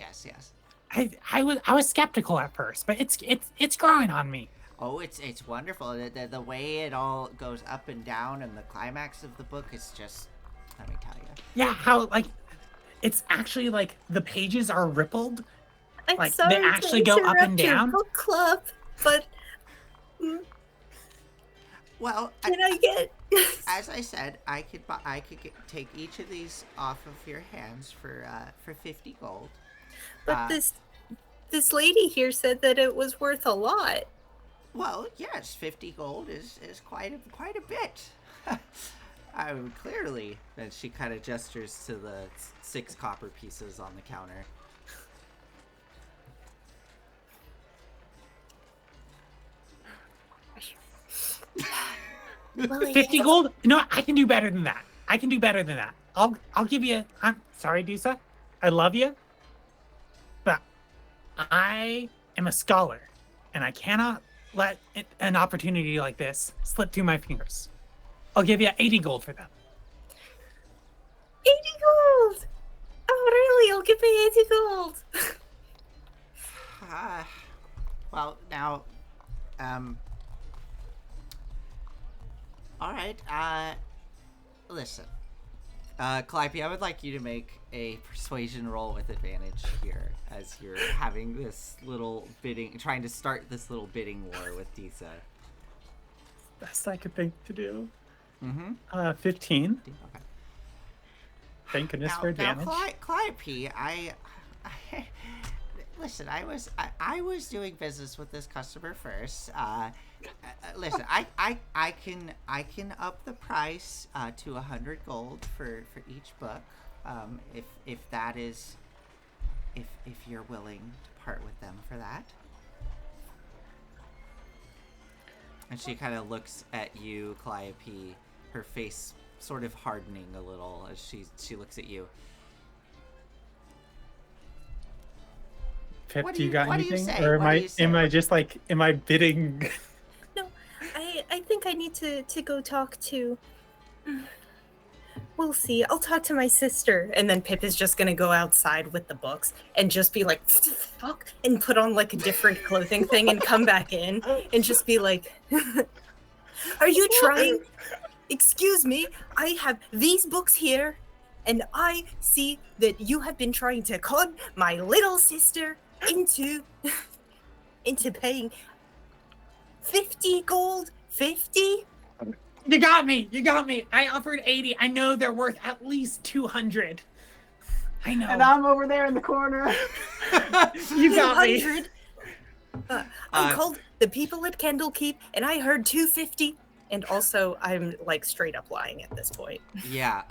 I was skeptical at first, but it's growing on me. Oh, it's wonderful. The way it all goes up and down, and the climax of the book is just, let me tell you. Yeah, how like it's actually like the pages are rippled. I'm Like, sorry they to actually go up and interrupt your down? book club, but Well, can I get? as I said, I could take each of these off of your hands for 50 gold. But this lady here said that it was worth a lot. Well, yes, 50 gold is quite a bit. I would clearly. And she kind of gestures to the 6 copper pieces on the counter. Well, I 50 guess- gold? No, I can do better than that. I'll give you. I'm sorry, Disa. I love you, but I am a scholar, and I cannot let an opportunity like this slip through my fingers. I'll give you 80 gold for them. 80 gold. Oh, really? You'll give me 80 gold. Well, now, all right. Listen, Calliope, I would like you to make a persuasion roll with advantage here, as you're having this little trying to start this little bidding war with Disa. Best I could think to do. Mm-hmm. 15. Okay. Thank goodness for advantage. Now, Calliope, listen. I was doing business with this customer first. Listen, I can up the price to 100 gold for each book, if that is, if you're willing to part with them for that. And she kind of looks at you, Calliope, her face sort of hardening a little as she looks at you. Pip, What do do you you- got what do you anything? say? Or What do you say? am I just like, am I bidding? No, think I need to go talk to... We'll see. I'll talk to my sister. And then Pip is just going to go outside with the books and just be like, fuck, and put on like a different clothing thing and come back in and just be like, are you trying? Excuse me, I have these books here and I see that you have been trying to con my little sister into paying 50 gold. 50? You got me. I offered 80. I know they're worth at least 200. I know. And I'm over there in the corner. You got me. 200? I called the people at Candlekeep and I heard 250. And also, I'm like straight up lying at this point. Yeah,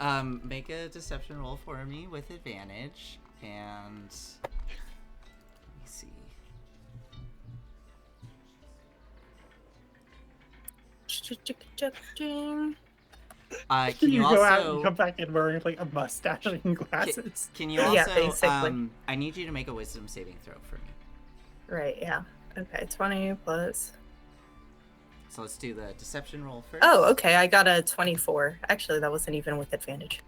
make a deception roll for me with advantage. And let me see. Can you go out also and come back in wearing like a mustache and glasses? can you also Yeah, basically. I need you to make a wisdom saving throw for me. Right, yeah. Okay, 20 plus. So let's do the deception roll first. Oh, okay, I got a 24. Actually, that wasn't even with advantage.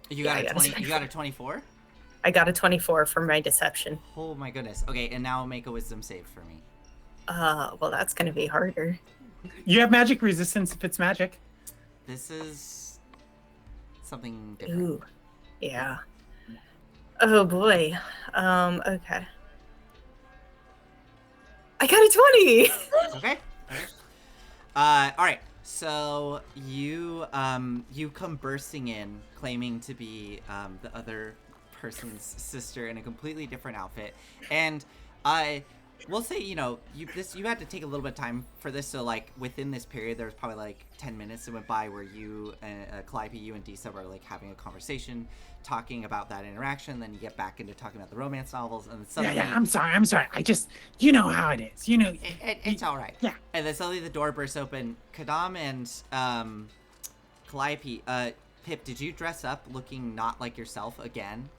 You got Yeah, a 20. You got a 24? I got a 24 for my deception. Oh my goodness. Okay, and now make a wisdom save for me. Well, that's gonna be harder. You have magic resistance if it's magic. This is something different. Ooh, yeah. Oh boy. Okay. I got a 20! Okay. All right. So you come bursting in, claiming to be the other person's sister in a completely different outfit, and we'll say you had to take a little bit of time for this. So like within this period, there was probably like 10 minutes that went by where you, Calliope, you and Disa were like having a conversation, talking about that interaction. Then you get back into talking about the romance novels, and suddenly, Yeah, I'm sorry. I just, you know how it is. You know, it's all right. Yeah. And then suddenly the door bursts open. Kadam and Calliope, Pip, did you dress up looking not like yourself again?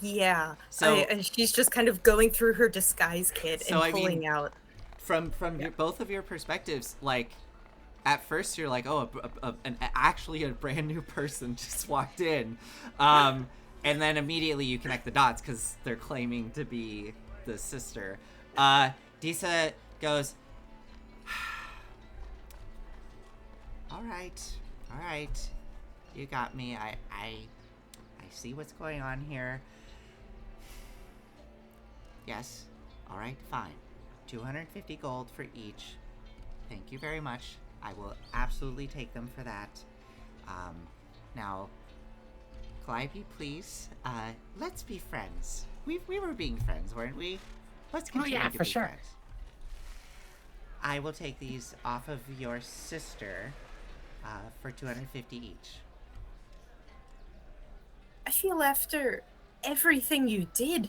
Yeah. So she's just kind of going through her disguise kit So, I and mean, pulling out. from both of your perspectives, like at first you're like, oh, actually a brand new person just walked in, and then immediately you connect the dots because they're claiming to be the sister. Disa goes, all right, you got me. I see what's going on here. Yes, all right, fine. 250 gold for each. Thank you very much. I will absolutely take them for that. Now, Calliope, please, let's be friends. We were being friends, weren't we? Let's continue to for be sure. friends. I will take these off of your sister for 250 each. I feel after everything you did,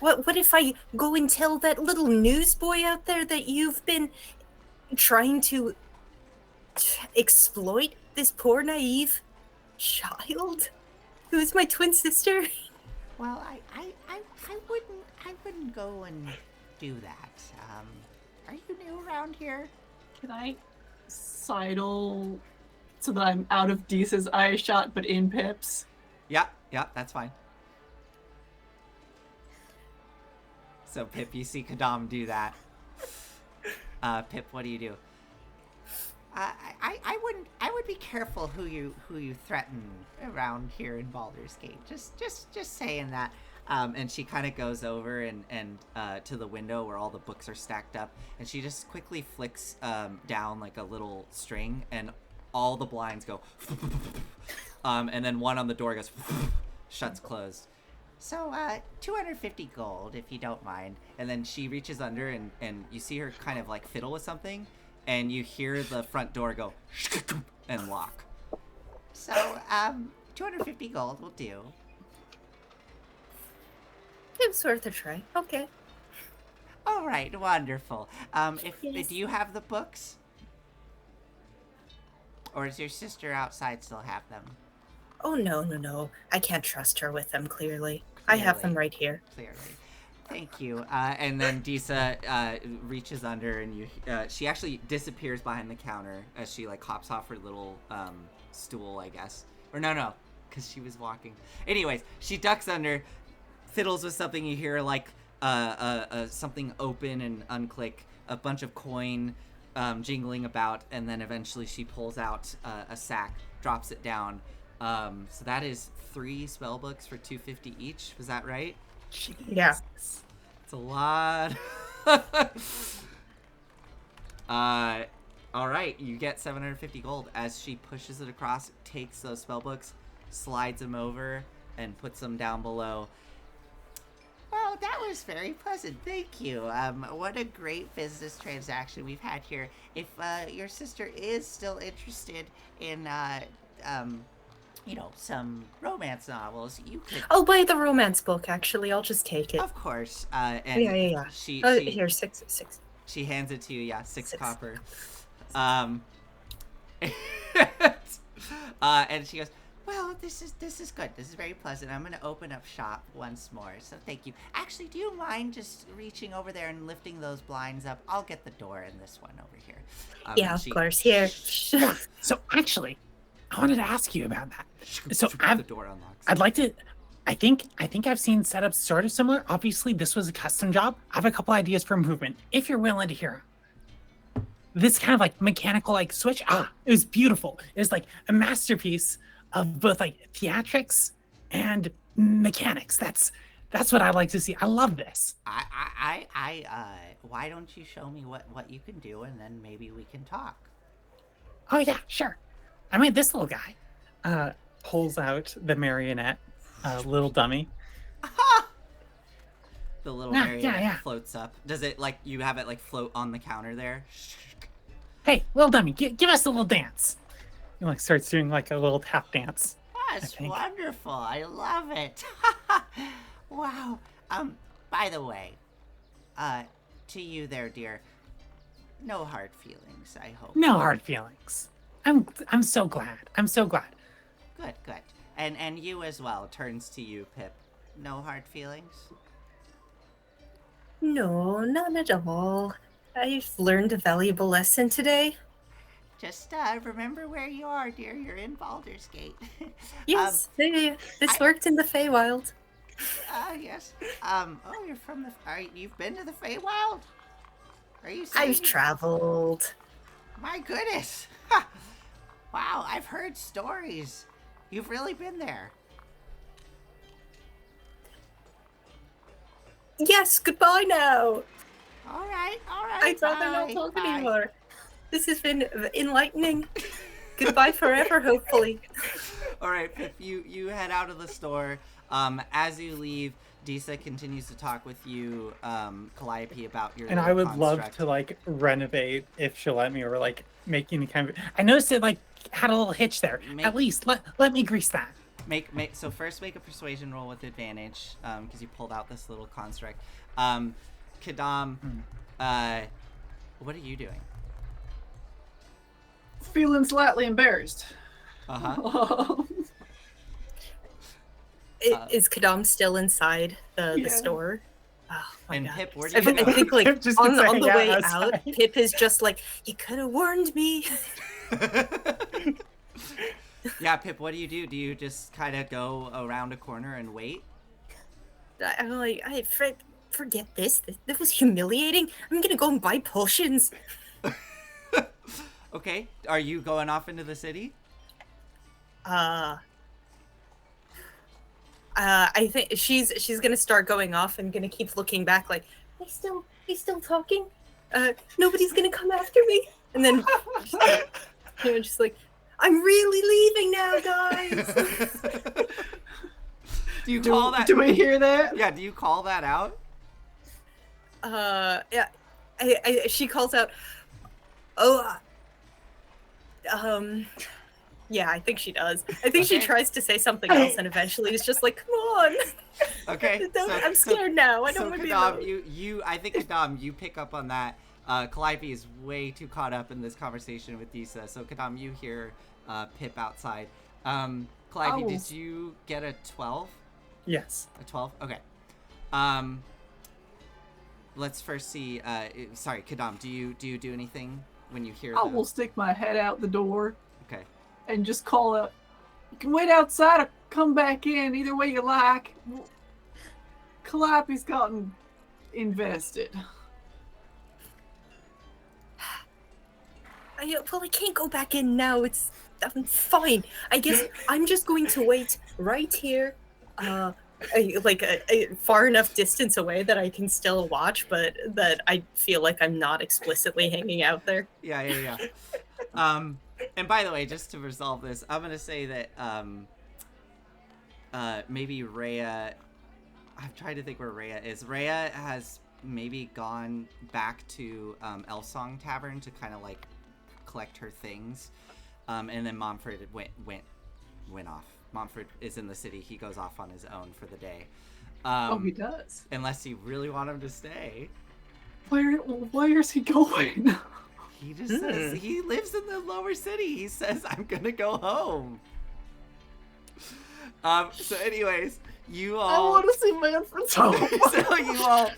what if I go and tell that little newsboy out there that you've been trying to exploit this poor naive child who is my twin sister? Well, I wouldn't go and do that. Are you new around here? Can I sidle so that I'm out of Disa's eye shot but in Pip's? Yeah, that's fine. So Pip, you see Kadam do that. Pip, what do you do? I would be careful who you threaten around here in Baldur's Gate. Just saying that. And she kind of goes over and to the window where all the books are stacked up, and she just quickly flicks down like a little string, and all the blinds go, and then one on the door goes, shuts closed. So 250 gold, if you don't mind. And then she reaches under, and you see her kind of like fiddle with something, and you hear the front door go and lock. So 250 gold will do. It was worth a try. Okay. All right, wonderful. Yes. Do you have the books? Or does your sister outside still have them? Oh, no. I can't trust her with them, clearly. I have them right here. Clearly. Thank you. And then Disa reaches under, and she actually disappears behind the counter as she like hops off her little stool, I guess. Or no, because she was walking. Anyways, she ducks under, fiddles with something. You hear like something open and unclick, a bunch of coin jingling about, and then eventually she pulls out a sack, drops it down. So that is 3 spell books for 250 each. Was that right? Yeah. It's a lot. All right, you get 750 gold as she pushes it across, takes those spell books, slides them over, and puts them down below. Well, that was very pleasant. Thank you. What a great business transaction we've had here. If your sister is still interested in some romance novels, you could... I'll buy the romance book, actually. I'll just take it. Of course. And Yeah. She Here, six. She hands it to you, yeah, 6 copper. And she goes, well, this is good. This is very pleasant. I'm going to open up shop once more, so thank you. Actually, do you mind just reaching over there and lifting those blinds up? I'll get the door in this one over here. Yeah, of course. Here. So actually, I wanted to ask you about that. So the door unlocks. I'd like to. I think I've seen setups sort of similar. Obviously, this was a custom job. I have a couple ideas for improvement, if you're willing to hear them. This kind of like mechanical like switch. It was beautiful. It was like a masterpiece of both like theatrics and mechanics. That's what I like to see. I love this. Why don't you show me what you can do, and then maybe we can talk. Oh yeah, sure. I mean, this little guy pulls out the marionette, little dummy. The little marionette floats up. Does it like you have it like float on the counter there? Hey, little dummy, give us a little dance. He like starts doing like a little tap dance. That's wonderful. I love it. Wow. By the way, to you there, dear, no hard feelings, I hope. No hard feelings. I'm so glad. I'm so glad. Good. And you as well. Turns to you, Pip. No hard feelings? No, none at all. I've learned a valuable lesson today. Just remember where you are, dear. You're in Baldur's Gate. Yes, this worked in the Feywild. Yes. You're from the... You've been to the Feywild? Are you saying... I've traveled. My goodness. Wow, I've heard stories. You've really been there. Yes, goodbye now. All right. I'd rather not talk anymore. This has been enlightening. Goodbye forever, hopefully. All right, Pip, you head out of the store. As you leave, Disa continues to talk with you, Calliope, about your. And I would construct. love to like renovate if she'll let me, or like make any kind of. I noticed it like had a little hitch there. At least let me grease that. So first make a persuasion roll with advantage, because you pulled out this little construct. Kadam, what are you doing? Feeling slightly embarrassed. Is Kadam still inside the store? Oh my and God. Pip, where do you I go? think like on the way outside. out, Pip is just like, you could have warned me. Yeah, Pip, what do? Do you just kind of go around a corner and wait? I'm like, forget this. This was humiliating. I'm gonna go and buy potions. Okay, are you going off into the city? I think she's gonna start going off and gonna keep looking back like, they still talking? Nobody's gonna come after me? And then just like, I'm really leaving now, guys. Do you call that? Do we hear that? Yeah, do you call that out? Yeah. She calls out, yeah, I think she does. I think she tries to say something else, and eventually it's just like, come on. Okay. I'm scared now. I don't want to be alone. I think Kadam, you pick up on that. Calliope is way too caught up in this conversation with Disa. So Kadam, you hear Pip outside. Calliope, did you get a 12? Yes. A 12? Okay. let's first see. Sorry, Kadam. Do you do anything when you hear? I will stick my head out the door. Okay. And just call out. You can wait outside or come back in. Either way you like. Calliope's gotten invested. Well, I can't go back in now. I'm fine. I guess I'm just going to wait right here, a far enough distance away that I can still watch, but that I feel like I'm not explicitly hanging out there. Yeah. And by the way, just to resolve this, I'm gonna say that maybe Rhea. I'm trying to think where Rhea is. Rhea has maybe gone back to Elsong Tavern to kind of like collect her things, and then Momford went off. Momford is in the city. He goes off on his own for the day. He does. Unless you really want him to stay. Where is he going? He just says he lives in the lower city. He says, "I'm gonna go home." So, anyways, you all. I want to see Manfred's home. So you all.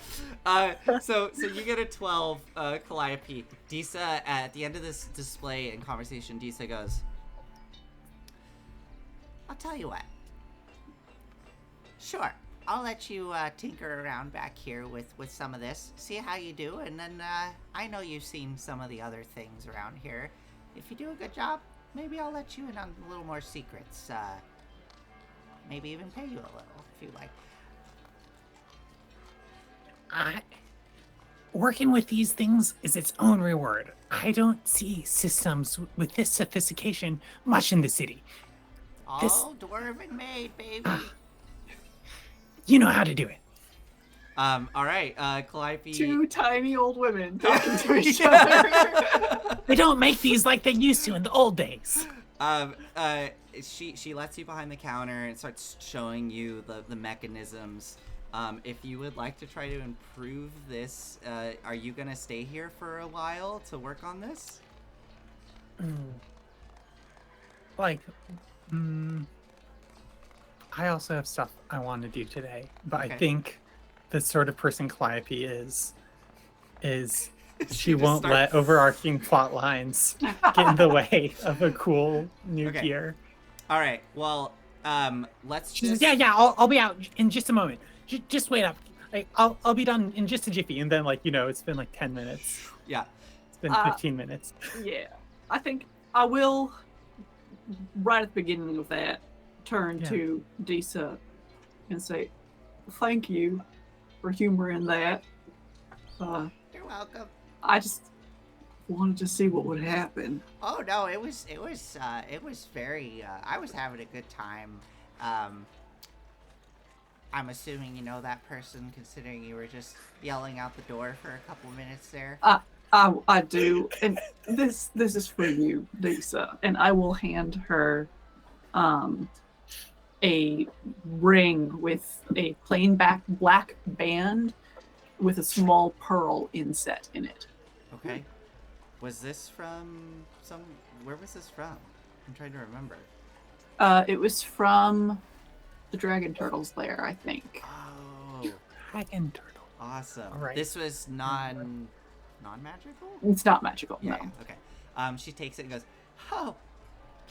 So you get a 12, Calliope. Disa, at the end of this display and conversation, Disa goes, "I'll tell you what. Sure, I'll let you tinker around back here with some of this, see how you do, and then I know you've seen some of the other things around here. If you do a good job, maybe I'll let you in on a little more secrets. Maybe even pay you a little, if you like." Working with these things is its own reward. I don't see systems with this sophistication much in the city. All dwarven made, baby. You know how to do it. All right, Calliope. Two tiny old women talking to each other. They don't make these like they used to in the old days. She lets you behind the counter and starts showing you the mechanisms. If you would like to try to improve this, are you gonna stay here for a while to work on this? I also have stuff I want to do today, but Okay. I think the sort of person Calliope is she won't let overarching plot lines get in the way of a cool new Okay. gear. All right. Well, let's She just. says, "Yeah, I'll be out in just a moment. Just wait up. Like, I'll be done in just a jiffy." And then, it's been like 10 minutes. Yeah. It's been 15 minutes. Yeah, I think I will, right at the beginning of that, turn to Disa and say, "Thank you for humoring that. You're welcome. I just wanted to see what would happen." Oh no, it was very. I was having a good time. I'm assuming you know that person, considering you were just yelling out the door for a couple of minutes there. I do, and this is for you, Disa, and I will hand her a ring with a plain black band with a small pearl inset in it. Okay. Was this from where was this from? I'm trying to remember. It was from the Dragon Turtles lair, I think. Oh, Dragon turtle. awesome. All right. This was non-magical? It's not magical, Yeah, no. yeah, okay. She takes it and goes, "Oh,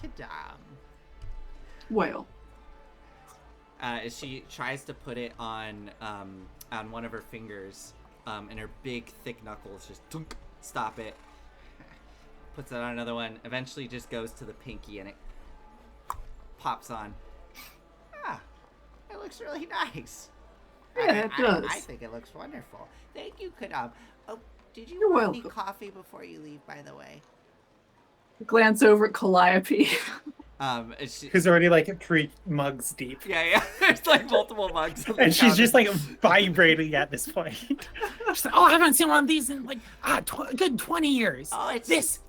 Kadam." Well, She tries to put it on one of her fingers, and her big thick knuckles just dunk, stop it. Puts it on another one. Eventually, just goes to the pinky, and it pops on. It looks really nice. Yeah, it does. I think it looks wonderful. Thank you, Kadam. Oh, did you You're want any welcome. coffee before you leave, by the way? glance over at Calliope. Who's already like 3 mugs deep. Yeah. There's like multiple mugs. And she's just like vibrating at this point. She's like, "Oh, I haven't seen one of these in like a good 20 years. Oh, it's This.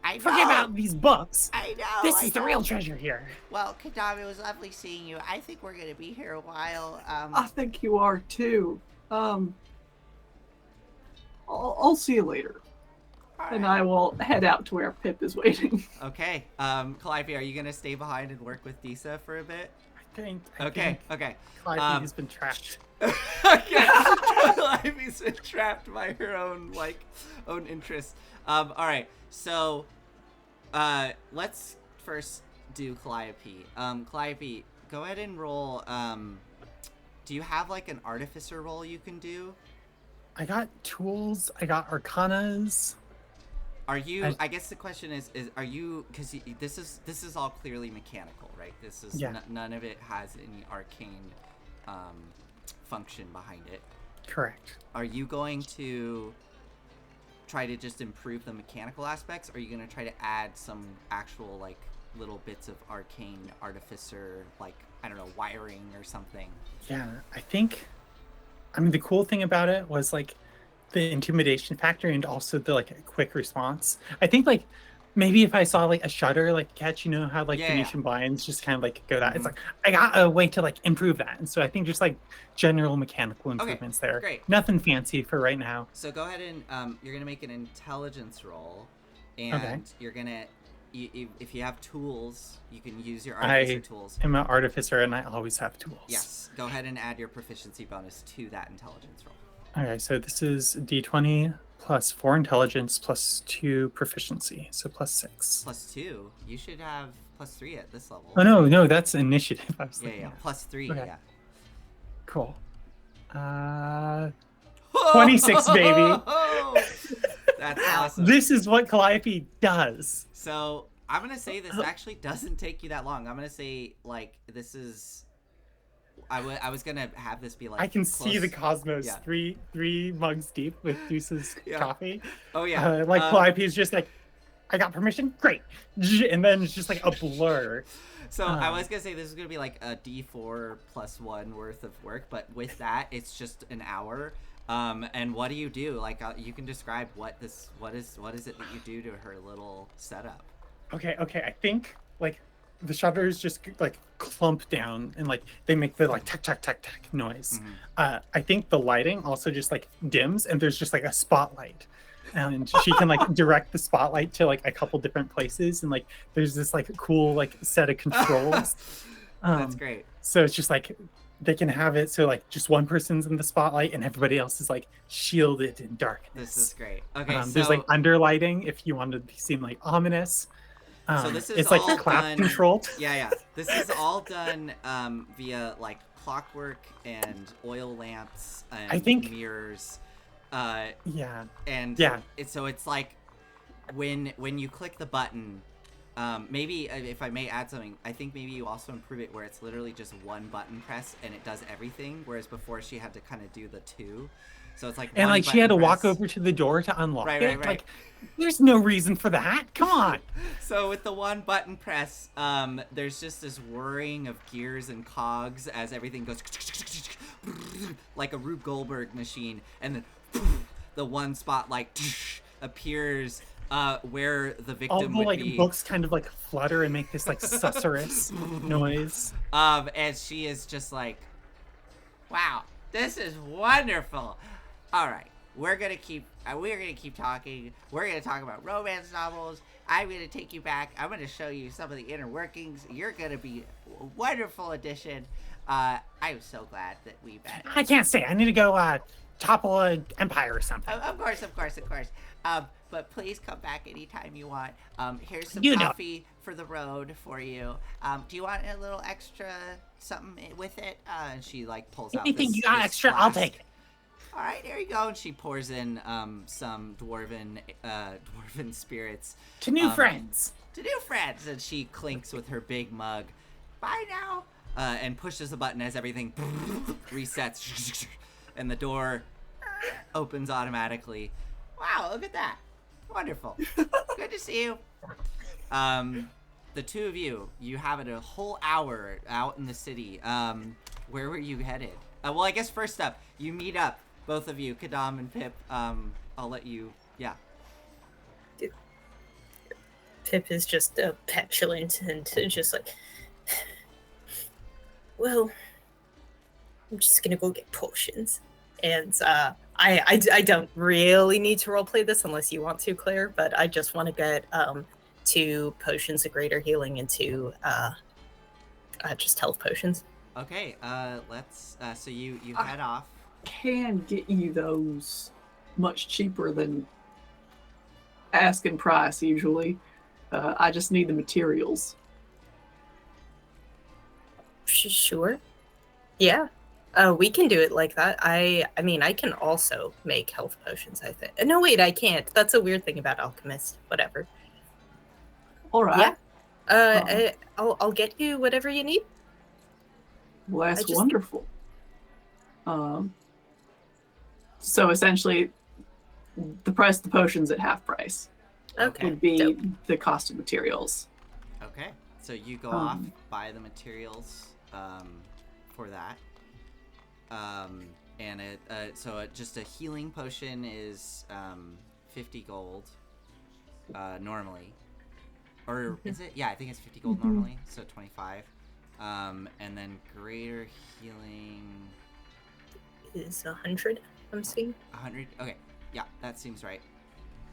I know. Forget about these books. I know. This is the real treasure here." Well, Kadam, it was lovely seeing you. I think we're gonna be here a while. I think you are too. I'll see you later. And I will head out to where Pip is waiting. Okay. Calliope, are you gonna stay behind and work with Disa for a bit? Okay. Calliope has been trapped. Ivy's been trapped by her own interests. All right, so let's first do Calliope. Calliope, go ahead and roll. Do you have like an artificer roll you can do? I got tools. I got arcanas. Are you? I guess the question is are you? Because this is all clearly mechanical, right? This is none of it has any arcane function behind it. Correct. Are you going to try to just improve the mechanical aspects, or are you going to try to add some actual like little bits of arcane artificer, like I don't know, wiring or something? Yeah, I think. I mean, the cool thing about it was like the intimidation factor and also the like quick response. I think like maybe if I saw like a shutter like catch, you know how like Venetian blinds just kind of like go that. It's like I got a way to like improve that, and so I think just like general mechanical improvements there. Great. Nothing fancy for right now. So go ahead and you're gonna make an intelligence roll, and you're gonna if you have tools, you can use your artificer tools. I'm an artificer, and I always have tools. Yes. Go ahead and add your proficiency bonus to that intelligence roll. Okay, so this is D20 plus 4 intelligence plus 2 proficiency, so plus 6. Plus 2? You should have plus 3 at this level. Oh, no, that's initiative. I was yeah. Plus 3, okay. Yeah. Cool. 26, baby. That's awesome. This is what Calliope does. So, I'm going to say this actually doesn't take you that long. I'm going to say, like, this is... I was gonna have this be like I can close. See the cosmos 3 mugs deep with Deuce's coffee. Oh yeah. Calliope is just like, I got permission, great, and then it's just like a blur. So I was gonna say this is gonna be like a D4 plus 1 worth of work, but with that it's just an hour. And what do you do? Like you can describe what is it that you do to her little setup? Okay. I think like the shutters just like clump down and like they make the like tack tack tack tack noise. I think the lighting also just like dims and there's just like a spotlight, and she can like direct the spotlight to like a couple different places, and like there's this like cool like set of controls. That's great. So it's just like they can have it so like just one person's in the spotlight and everybody else is like shielded in darkness. This is great. Okay, so there's like underlighting if you want to seem like ominous. So this is it's all like clap controlled. Yeah. This is all done via like clockwork and oil lamps and I think mirrors. So it's like when you click the button, maybe if I may add something, I think maybe you also improve it where it's literally just one button press and it does everything, whereas before she had to kind of do the two. So it's like, and like she had to walk over to the door to unlock it. Right. Like, there's no reason for that. Come on. So with the one button press, there's just this whirring of gears and cogs as everything goes like a Rube Goldberg machine, and then the one spotlight appears where the victim all the would like be. Books kind of like flutter and make this like susurrus noise. And she is just like, wow, this is wonderful. All right, we're gonna keep talking. We're gonna talk about romance novels. I'm gonna take you back. I'm gonna show you some of the inner workings. You're gonna be a wonderful addition. I'm so glad that we met. I can't stay. I need to go topple an empire or something. Of course. But please come back anytime you want. Here's some coffee for the road for you. Do you want a little extra something with it? And she like pulls out anything this, you got this extra, flask. I'll take it. All right, there you go. And she pours in some dwarven spirits to new friends. And she clinks with her big mug. Bye now. And pushes the button as everything resets, and the door opens automatically. Wow, look at that. Wonderful. Good to see you. The two of you have a whole hour out in the city. Where were you headed? Well, I guess first up, you meet up, both of you, Kadam and Pip. I'll let you, Pip is just petulant and just like, well, I'm just gonna go get potions. And I don't really need to roleplay this unless you want to, Claire, but I just want to get 2 potions of greater healing and 2 Just health potions. Okay, let's, so you head off. Can get you those much cheaper than asking price usually. I just need the materials. Sure. Yeah. We can do it like that. I mean, I can also make health potions, I think. No, wait, I can't. That's a weird thing about alchemists. Whatever. All right. Yeah. I'll get you whatever you need. Well, that's wonderful. So essentially, the price of the potions at half price would be the cost of materials. Okay, so you go off, buy the materials for that. And just a healing potion is 50 gold normally. Or is it? Yeah, I think it's 50 gold normally, so 25. And then greater healing is 100, I'm seeing. 100? Okay, yeah, that seems right.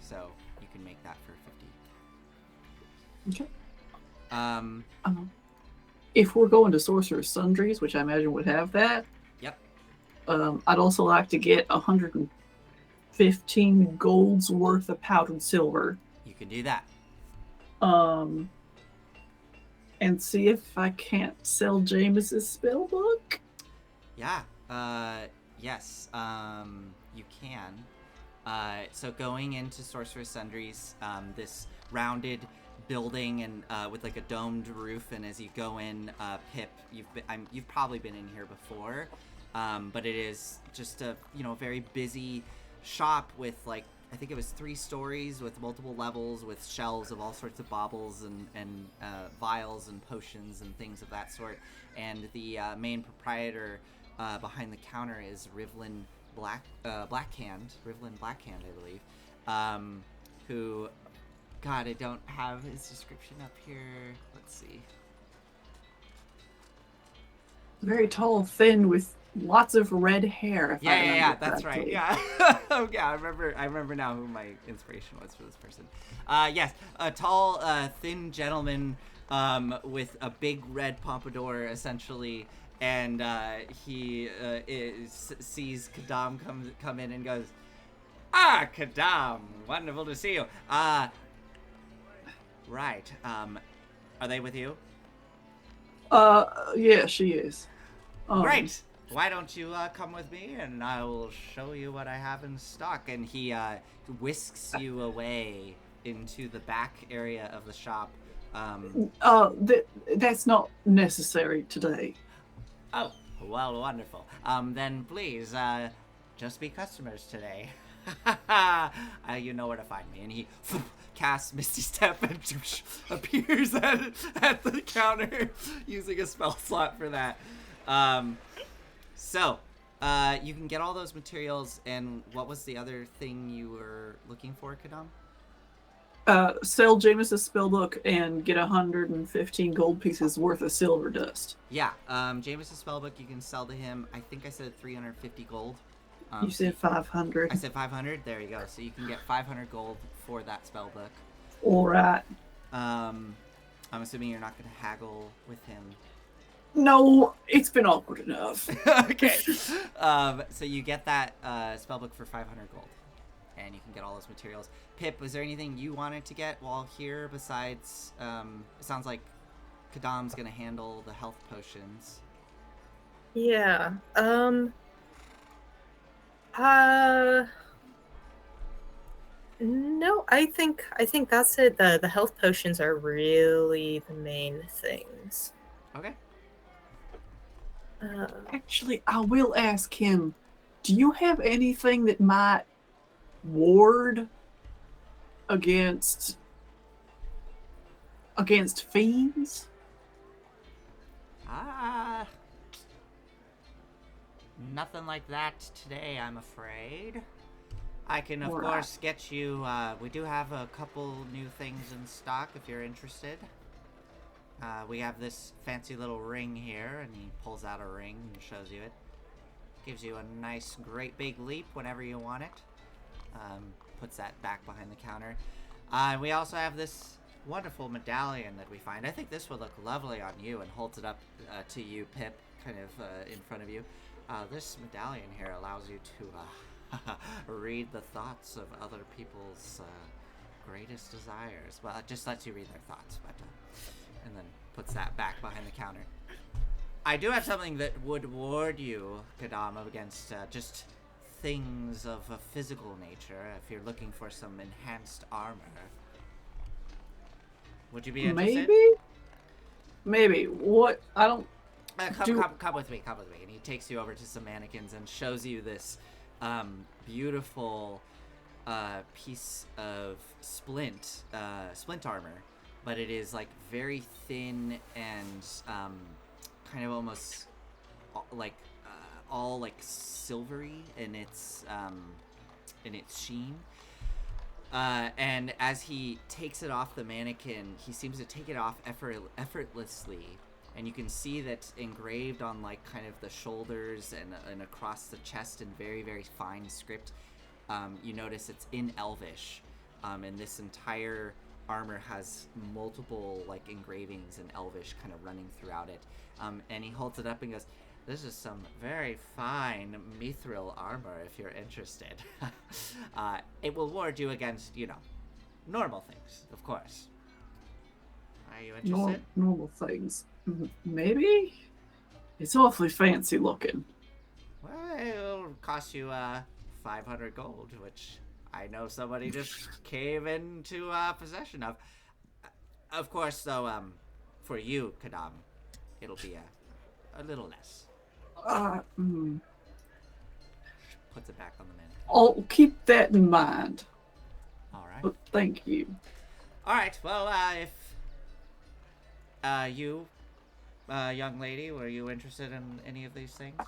So you can make that for 50. Okay. If we're going to Sorcerer's Sundries, which I imagine would have that. Yep. I'd also like to get 115 gold's worth of powdered silver. You can do that. And see if I can't sell Jameis's spell book. Yeah. Yes. You can. So going into Sorcerer's Sundries, this rounded building and with like a domed roof, and as you go in, Pip, you've probably been in here before, but it is just a very busy shop with like I think it was 3 stories with multiple levels with shelves of all sorts of baubles and vials and potions and things of that sort. And the main proprietor behind the counter is Rivlin Blackhand, I believe, who, God, I don't have his description up here. Let's see. Very tall, thin, with lots of red hair. Yeah, that's right. Yeah. Yeah, I remember now who my inspiration was for this person. Yes, a tall, thin gentleman with a big red pompadour, essentially, and he sees Kadam come in and goes, "Ah, Kadam, wonderful to see you. Right. Are they with you?" Yeah, she is. Great. Why don't you come with me and I will show you what I have in stock. And he whisks you away into the back area of the shop. That's not necessary today. Oh, well, wonderful. Then please, just be customers today. You know where to find me. And he casts Misty Step and appears at the counter using a spell slot for that. So, you can get all those materials, and what was the other thing you were looking for, Kadam? Sell Jameis's spellbook and get 115 gold pieces worth of silver dust. Yeah, Jameis's spellbook you can sell to him. I think I said 350 gold. You said 500. I said 500. There you go. So you can get 500 gold for that spellbook. All right. I'm assuming you're not going to haggle with him. No, it's been awkward enough. Okay. So you get that spellbook for 500 gold, and you can get all those materials. Pip, was there anything you wanted to get while here besides? It sounds like Kadam's gonna handle the health potions. Yeah. No, I think that's it. The health potions are really the main things. Okay. Actually, I will ask him, do you have anything that might ward against fiends? Nothing like that today, I'm afraid. I can, of course, get you, we do have a couple new things in stock if you're interested. We have this fancy little ring here, and he pulls out a ring and shows you it. Gives you a nice, great big leap whenever you want it. Puts that back behind the counter. We also have this wonderful medallion that we find. I think this would look lovely on you, and holds it up to you, Pip, kind of in front of you. This medallion here allows you to read the thoughts of other people's greatest desires. Well, it just lets you read their thoughts, but and then puts that back behind the counter. I do have something that would ward you, Kadam, against just things of a physical nature. If you're looking for some enhanced armor, would you be interested? Maybe. What? I don't. Come with me. And he takes you over to some mannequins and shows you this beautiful piece of splint armor, but it is like very thin and kind of almost like all like silvery in its sheen. And as he takes it off the mannequin, he seems to take it off effortlessly. And you can see that engraved on like kind of the shoulders and across the chest in very, very fine script. You notice it's in Elvish, and this entire armor has multiple like engravings in Elvish kind of running throughout it. And he holds it up and goes, "This is some very fine mithril armor if you're interested." It will ward you against, normal things, of course. Are you interested? Normal things. Maybe? It's awfully fancy looking. Well, it'll cost you 500 gold, which I know somebody just came into possession of. Of course, though, for you, Kadam, it'll be a little less. Puts it back on the menu. I'll keep that in mind. All right. But thank you. All right. Well, if you, young lady, were you interested in any of these things?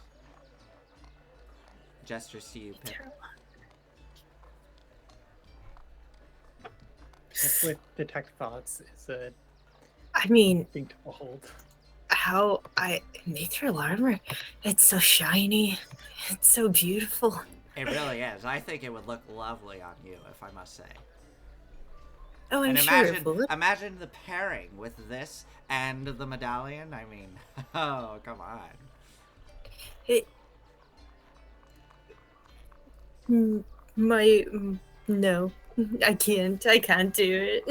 Gestures to you, Pip. That's what detect thoughts is a mean, thing to behold. mithril armor, it's so shiny. It's so beautiful. It really is. I think it would look lovely on you, if I must say. Oh, I'm And sure it will. imagine the pairing with this and the medallion. I mean, oh, come on. No, I can't do it.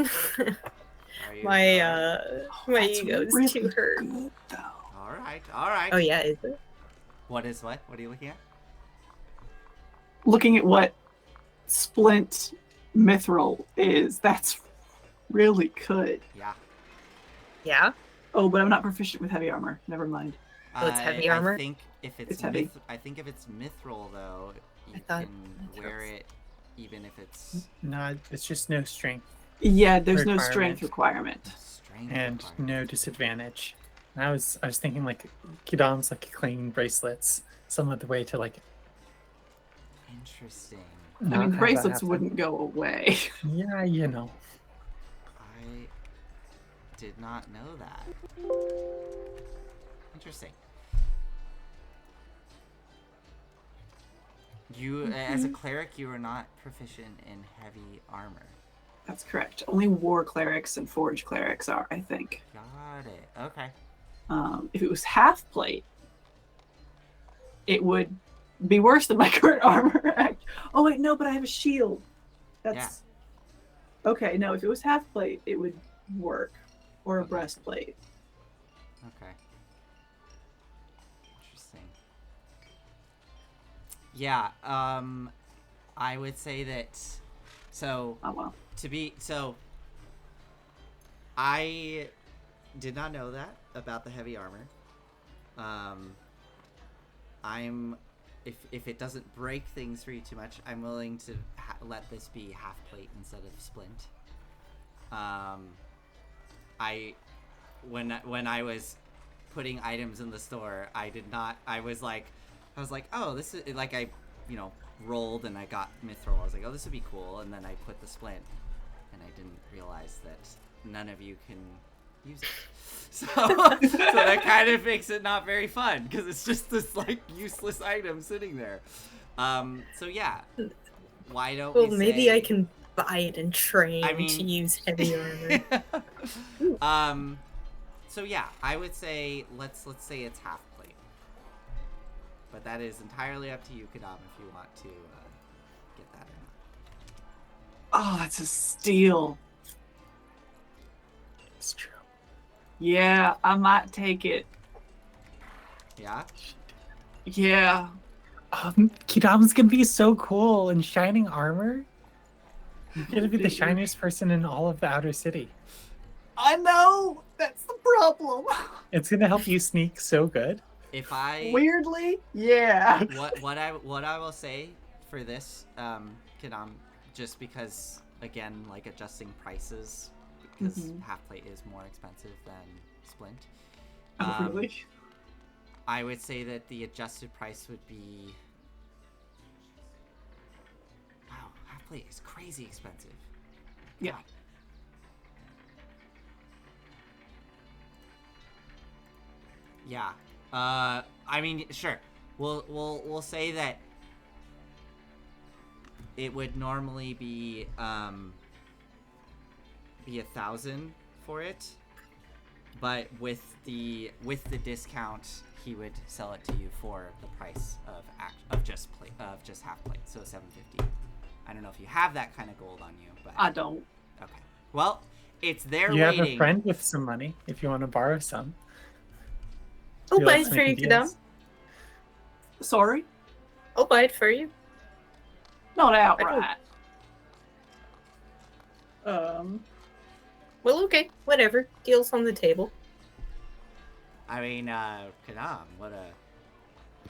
My ego's really too hurt. good, though. All right. Oh yeah, is it? What is what? What are you looking at? Looking at what splint mithril is, that's really good. Yeah. Yeah. Oh, but I'm not proficient with heavy armor. Never mind. Oh, it's heavy armor? I think if it's heavy. I think if it's mithril though, you I thought can wear it even if it's No, it's just no strength Yeah, there's no strength requirement. strength and required. no disadvantage. And I was thinking like Kidam's like claiming bracelets some of the way to like. Interesting. I not mean, the have that bracelets happen. wouldn't go away. Yeah, you know. I did not know that. Interesting. You, as a cleric, you are not proficient in heavy armor. That's correct. Only war clerics and forge clerics are, I think. Got it. Okay. If it was half plate, it would be worse than my current armor. Oh wait, no, but I have a shield. That's okay. No, if it was half plate, it would work, or a Okay. breastplate. Okay. Interesting. Yeah, I would say that, so, Oh well. I did not know that about the heavy armor. If it doesn't break things for you too much, I'm willing to let this be half plate instead of splint. When I was putting items in the store, I was like, oh, this is like, I rolled and I got mithril. I was like, oh, this would be cool, and then I put the splint, and I didn't realize that none of you can use it. So that kind of makes it not very fun, because it's just this like useless item sitting there. So yeah, why don't Well, we maybe say... I can buy it and train I mean- to use heavy armor. So yeah, I would say let's say it's half plate, but that is entirely up to you, Kadam, if you want to get that or not. Oh, it's a steal. It's true. Yeah, I might take it. Yeah. Yeah. Kidam's gonna be so cool in shining armor. You're gonna be the shiniest person in all of the outer city. I know. That's the problem. It's gonna help you sneak so good. If I Weirdly, yeah. what I will say for this, Kadam, just because again, like adjusting prices, because half plate is more expensive than splint. Oh, really? I would say that the adjusted price would be. Wow, half plate is crazy expensive. Yeah. God. Yeah. I mean, sure. We'll say that it would normally be 1,000 for it, but with the discount, he would sell it to you for the price of just half plate, so 750. I don't know if you have that kind of gold on you, but I don't. Okay. Well, it's there You waiting. have a friend with some money if you want to borrow some. I'll He buy likes it for you, making Kadam. deals. Sorry? I'll buy it for you. Not outright. Um, Well, okay, whatever. Deal's on the table. I mean, Kadam,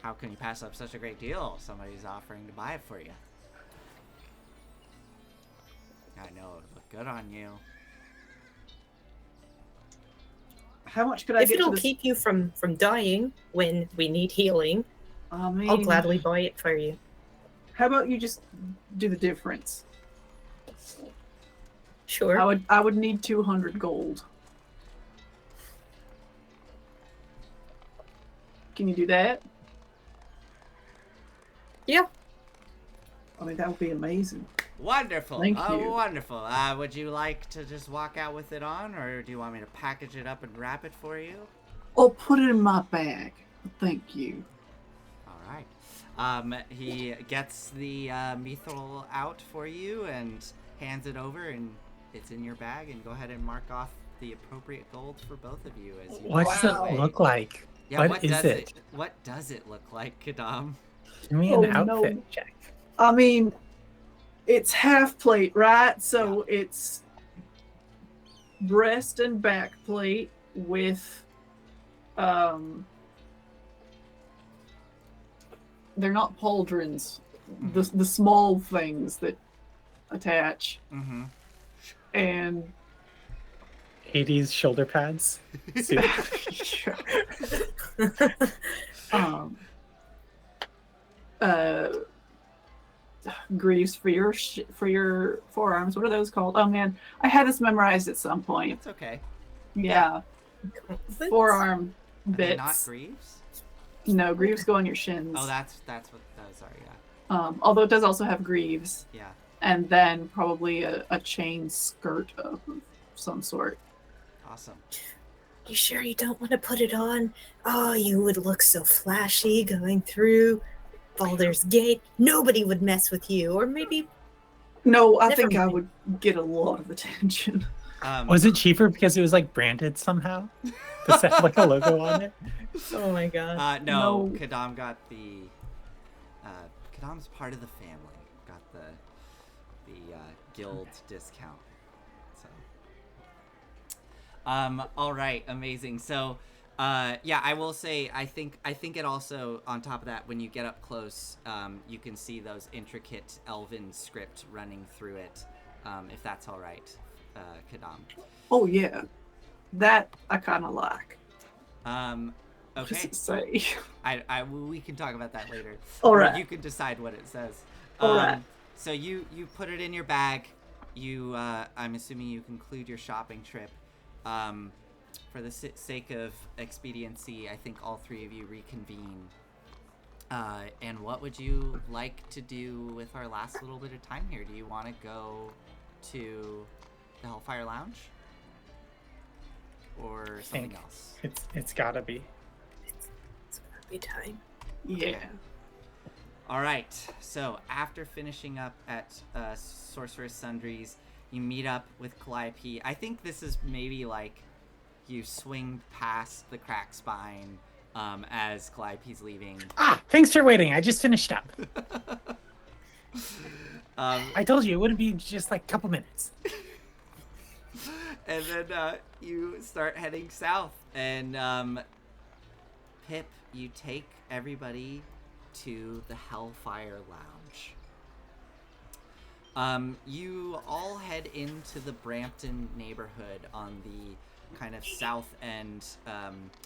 how can you pass up such a great deal? Somebody's offering to buy it for you. I know, it would look good on you. how much could I If get for it'll this? keep you from dying when we need healing, I mean, I'll gladly buy it for you. How about you just do the difference? Sure. I would need 200 gold. Can you do that? Yeah. I mean, that would be amazing. Wonderful. Thank Oh, you. wonderful. Would you like to just walk out with it on, or do you want me to package it up and wrap it for you? Oh, put it in my bag. Thank you. All right. He gets the mithril out for you and hands it over, and it's in your bag. And go ahead and mark off the appropriate gold for both of you as you. What walk does away. it look like? Yeah, what is does it? What does it look like, Kadam? Give me an Oh, no. outfit check. I mean, it's half plate, right? So it's breast and back plate with they're not pauldrons, the small things that attach, Mm-hmm. and 80s shoulder pads. Suit. greaves for your forearms. What are those called? Oh man, I had this memorized at some point. It's okay. Yeah, forearm Are they not bits. greaves? No, greaves go on your shins. Oh, that's what those are. Yeah. Although it does also have greaves, Yeah. and then probably a chain skirt of some sort. Awesome. You sure you don't want to put it on? Oh, you would look so flashy going through Baldur's Gate. Nobody would mess with you. Or maybe... No, I Never think I mind. would get a lot of attention. Was it cheaper because it was like branded somehow? Does it have like a logo on it? Oh my god. No, No. Kadam got the. Kadam's part of the family. Got the guild discount. So. All right. Amazing. So, yeah, I will say I think it also, on top of that, when you get up close, you can see those intricate elven script running through it. If that's all right, Kadam. Oh yeah, that I kind of like. Okay. What does it say? We can talk about that later. All Or right. you can decide what it says. All right. So you put it in your bag. You, I'm assuming you conclude your shopping trip. For the sake of expediency, I think all three of you reconvene. And what would you like to do with our last little bit of time here? Do you want to go to the Hellfire Lounge? Or something else? It's gotta be. It's gonna be time. Yeah. All right. So after finishing up at Sorceress Sundries, you meet up with Calliope. I think this is maybe like you swing past the crack spine as Calliope's leaving. Thanks for waiting. I just finished up. I told you it wouldn't be just like a couple minutes. And then you start heading south, and Pip, you take everybody to the Hellfire Lounge. You all head into the Brampton neighborhood on the kind of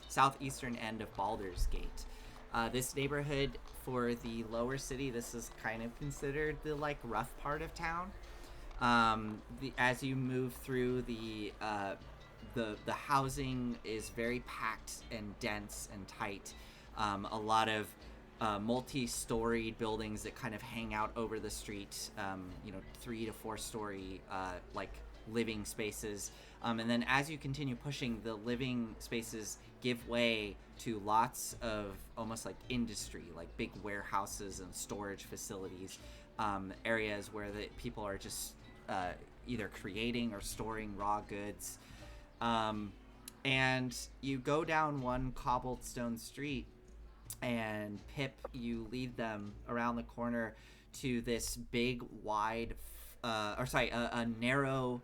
southeastern end of Baldur's Gate. This neighborhood, for the lower city, this is kind of considered the like rough part of town. As you move through the housing is very packed and dense and tight. A lot of multi-storied buildings that kind of hang out over the street. 3 to 4 story like living spaces. And then as you continue pushing, the living spaces give way to lots of almost like industry, like big warehouses and storage facilities, areas where the people are just either creating or storing raw goods. And you go down one cobbled stone street, and Pip, you lead them around the corner to this big, wide, a narrow,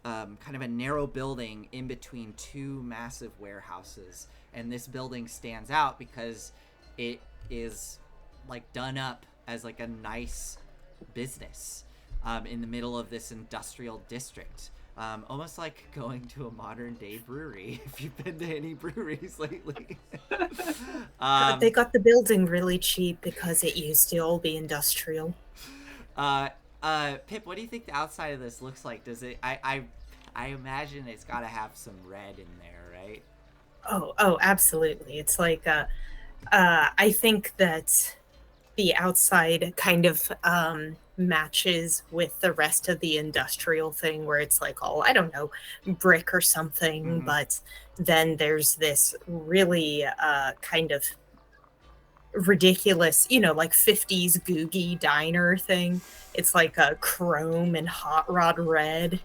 kind of a narrow building in between two massive warehouses. And this building stands out because it is like done up as like a nice business in the middle of this industrial district. Almost like going to a modern day brewery, if you've been to any breweries lately. They got the building really cheap because it used to all be industrial. Pip, what do you think the outside of this looks like? Does it? I imagine it's got to have some red in there, right? Oh, absolutely. It's like I think that the outside kind of matches with the rest of the industrial thing, where it's like all, I don't know, brick or something. Mm-hmm. But then there's this really kind of ridiculous, like 50s googie diner thing. It's like a chrome and hot rod red.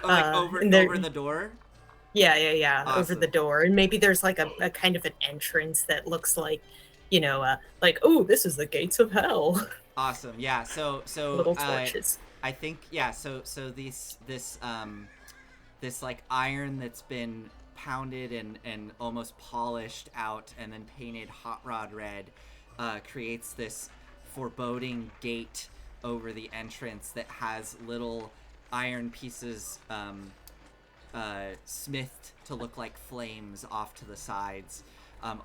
Over the door? Yeah. Awesome. Over the door. And maybe there's like a kind of an entrance that looks like, like, oh, this is the gates of hell. Awesome. Yeah. So little torches. I think, yeah. So this like iron that's been pounded and almost polished out and then painted hot rod red creates this foreboding gate over the entrance that has little iron pieces smithed to look like flames off to the sides,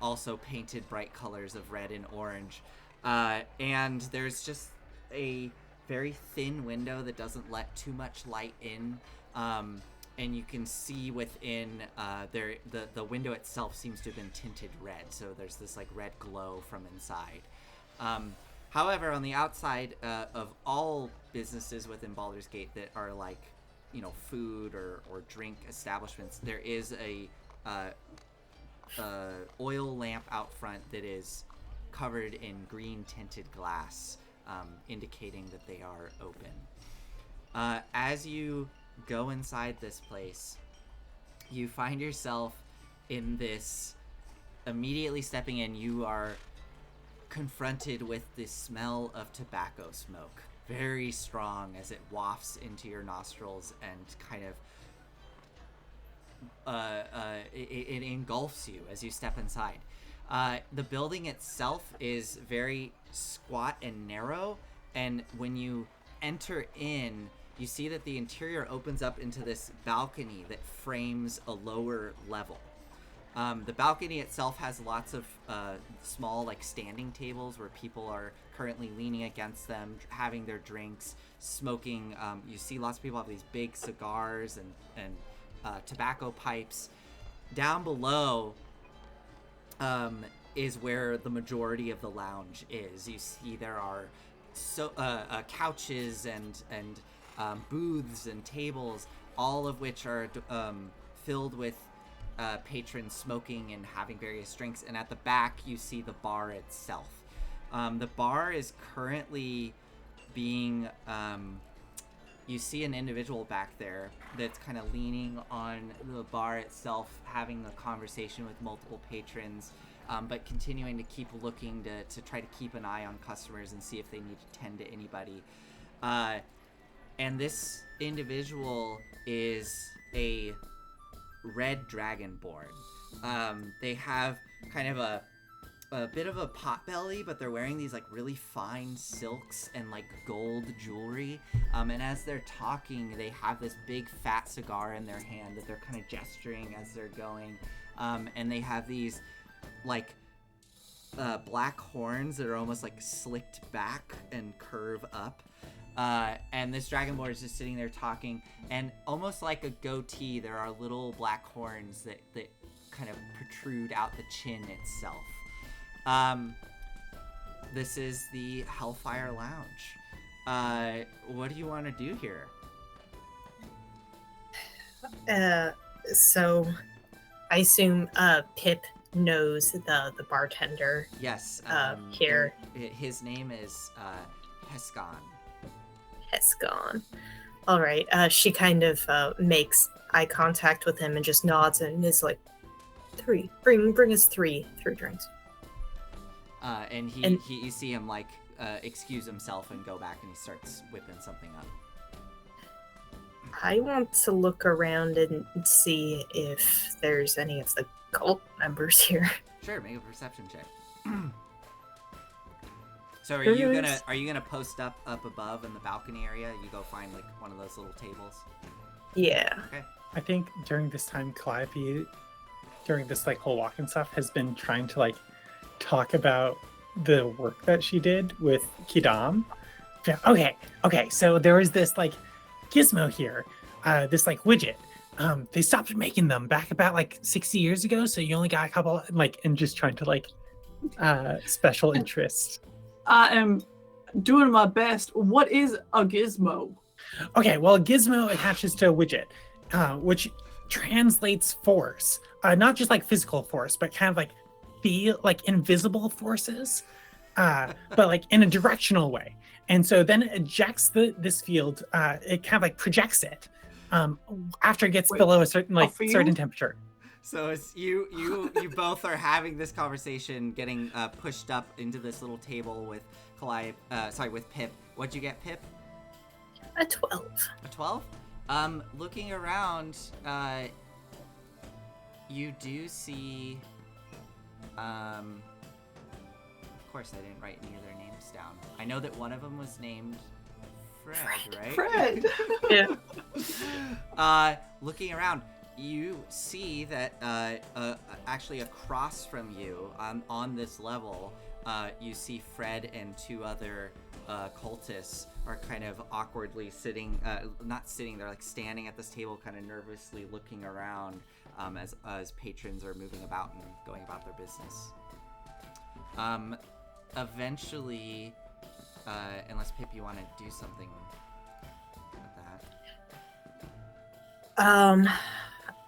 also painted bright colors of red and orange, and there's just a very thin window that doesn't let too much light in, and you can see within the window itself seems to have been tinted red, so there's this like red glow from inside. However, on the outside of all businesses within Baldur's Gate that are like, food or drink establishments, there is a oil lamp out front that is covered in green tinted glass, indicating that they are open. As you go inside this place, you find yourself in this, immediately stepping in, you are confronted with the smell of tobacco smoke, very strong as it wafts into your nostrils and kind of it engulfs you as you step inside. The building itself is very squat and narrow, and when you enter in, you see that the interior opens up into this balcony that frames a lower level. The balcony itself has lots of small, like, standing tables where people are currently leaning against them, having their drinks, smoking. You see lots of people have these big cigars and tobacco pipes. Down below is where the majority of the lounge is. You see there are couches and booths and tables, all of which are filled with patrons smoking and having various drinks. And at the back, you see the bar itself. The bar is currently being... you see an individual back there that's kind of leaning on the bar itself, having a conversation with multiple patrons, but continuing to keep looking to try to keep an eye on customers and see if they need to tend to anybody. And this individual is a red dragonborn. They have kind of a bit of a pot belly, but they're wearing these like really fine silks and like gold jewelry. And as they're talking, they have this big fat cigar in their hand that they're kind of gesturing as they're going. And they have these like black horns that are almost like slicked back and curve up. And this dragonborn is just sitting there talking, and almost like a goatee, there are little black horns that kind of protrude out the chin itself. This is the Hellfire Lounge. What do you want to do here? So I assume Pip knows the bartender. Yes. Here. His name is Heskan. Heskan. All right. She kind of makes eye contact with him and just nods and is like, 3. Bring us three drinks. And you see him like excuse himself and go back, and he starts whipping something up. I want to look around and see if there's any of the cult members here. Sure, make a perception check. So are you gonna post up above in the balcony area? You go find like one of those little tables. Yeah. Okay. I think during this time, Calliope, during this like whole walk and stuff, has been trying to like talk about the work that she did with Kidam. Yeah, okay. So there was this like gizmo here, this like widget. They stopped making them back about like 60 years ago. So you only got a couple, like, and just trying to like special interest. I am doing my best. What is a gizmo? Okay, well, a gizmo attaches to a widget, which translates force, not just like physical force, but kind of like feel like invisible forces, but like in a directional way. And so then it ejects this field. It kind of like projects it after it gets below a certain temperature. So it's you both are having this conversation, getting pushed up into this little table with with Pip. What'd you get, Pip? A 12. A 12? Looking around, you do see. Of course, I didn't write any of their names down. I know that one of them was named Fred, right? Fred. Yeah. Looking around, you see that actually across from you, on this level, you see Fred and 2 other cultists are kind of awkwardly sitting, not sitting, they're like standing at this table, kind of nervously looking around as patrons are moving about and going about their business. Eventually, unless Pip, you want to do something with that.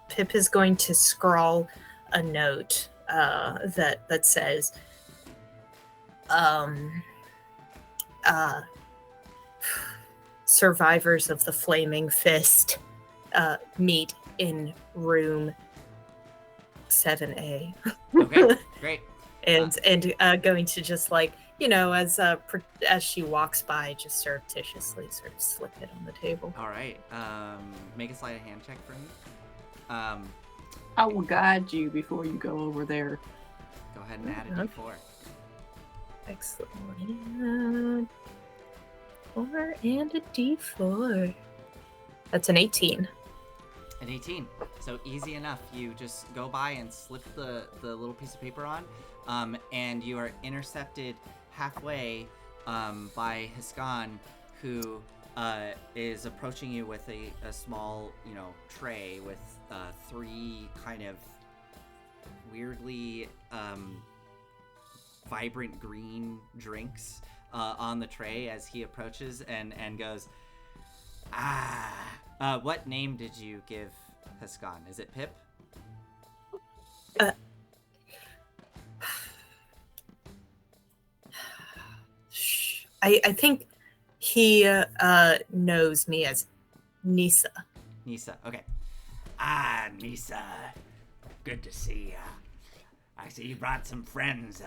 Pip is going to scrawl a note that says, survivors of the Flaming Fist meet in room 7A. Okay, great. And going to just like, as she walks by, just surreptitiously sort of slip it on the table. All right. Make a sleight of hand check for me. I will guide you before you go over there. Go ahead and add a D4. Excellent. 4 and a D4. That's an 18. An 18. So easy enough. You just go by and slip the little piece of paper on, and you are intercepted halfway by Heskan, who is approaching you with a small, tray with 3 kind of weirdly vibrant green drinks on the tray as he approaches and goes, what name did you give Haskan? Is it Pip? I think he knows me as Nisa. Nisa, okay. Nisa. Good to see ya. I see you brought some friends.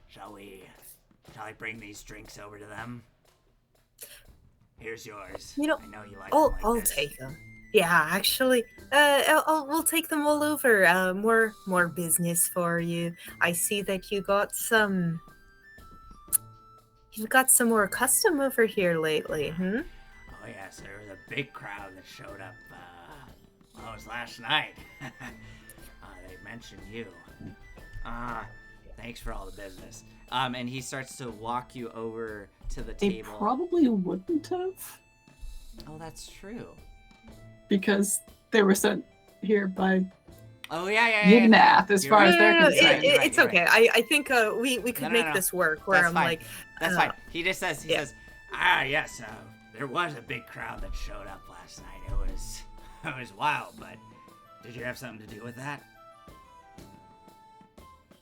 Shall I bring these drinks over to them? Here's yours. You know, I know you like them like I'll this. take them. Yeah, actually, we'll take them all over. More business for you. I see that you've got some more custom over here lately, hmm? Oh yes, there was a big crowd that showed up. It was last night. They mentioned you. Thanks for all the business. And he starts to walk you over to the They table. probably wouldn't have, Oh, that's true. because they were sent here by Oh yeah. Yignath, as You're far right. as they're You're concerned. right, you're right, It's you're okay. right. I think we could No, make no. this work. Where That's I'm fine. like, That's fine. He just says, says, yes, there was a big crowd that showed up last night. It was wild, but did you have something to do with that?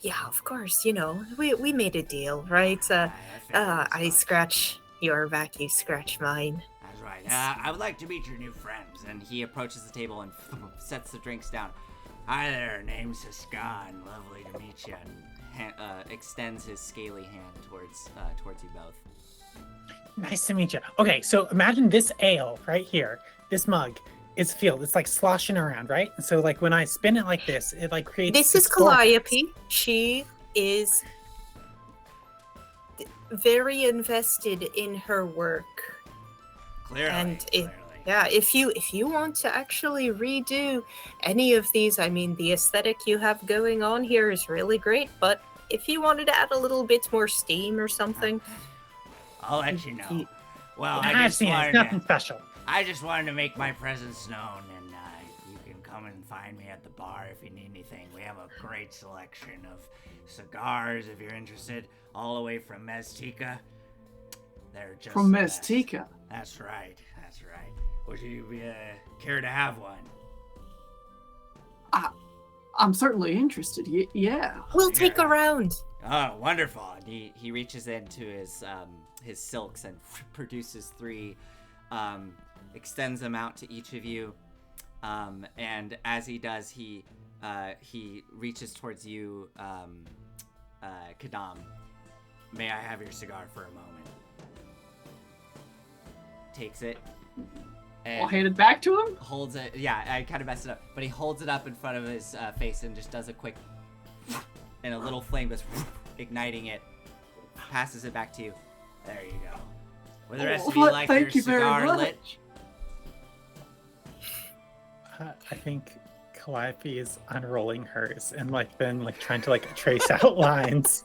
yeah, of course. You know, we made a deal, right? I figured as I much. scratch your back, you scratch mine. That's right. I would like to meet your new friends. And he approaches the table and sets the drinks down. Hi there, name's Haskan. Lovely to meet you. And extends his scaly hand towards you both. Nice to meet you. Okay, so imagine this ale right here, this mug. It's filled. It's like sloshing around, right? And so like when I spin it like this, it like creates. This is vortex. Calliope. She is very invested in her work. Clearly. And clearly. Yeah, if you want to actually redo any of these, I mean, the aesthetic you have going on here is really great, but if you wanted to add a little bit more steam or something, I'll let you know. You- Well, I've seen it. It's nothing special. I just wanted to make my presence known, and you can come and find me at the bar if you need anything. We have a great selection of cigars, if you're interested, all the way from Meztica. They're just From the best. Meztica. That's right. Would you care to have one? I'm certainly interested. Yeah. we'll take Yeah. a round. Oh, wonderful! And he reaches into his silks and produces 3, extends them out to each of you, and as he does, he reaches towards you, Kadam. May I have your cigar for a moment? Takes it I'll and hand it back to him. holds it. Yeah, I kind of messed it up, but he holds it up in front of his face and just does a quick, and a little flame goes igniting it. Passes it back to you. There you go. Would the rest of you like Thank your you very cigar much. lit? I think Calliope is unrolling hers and like then like trying to like trace out lines.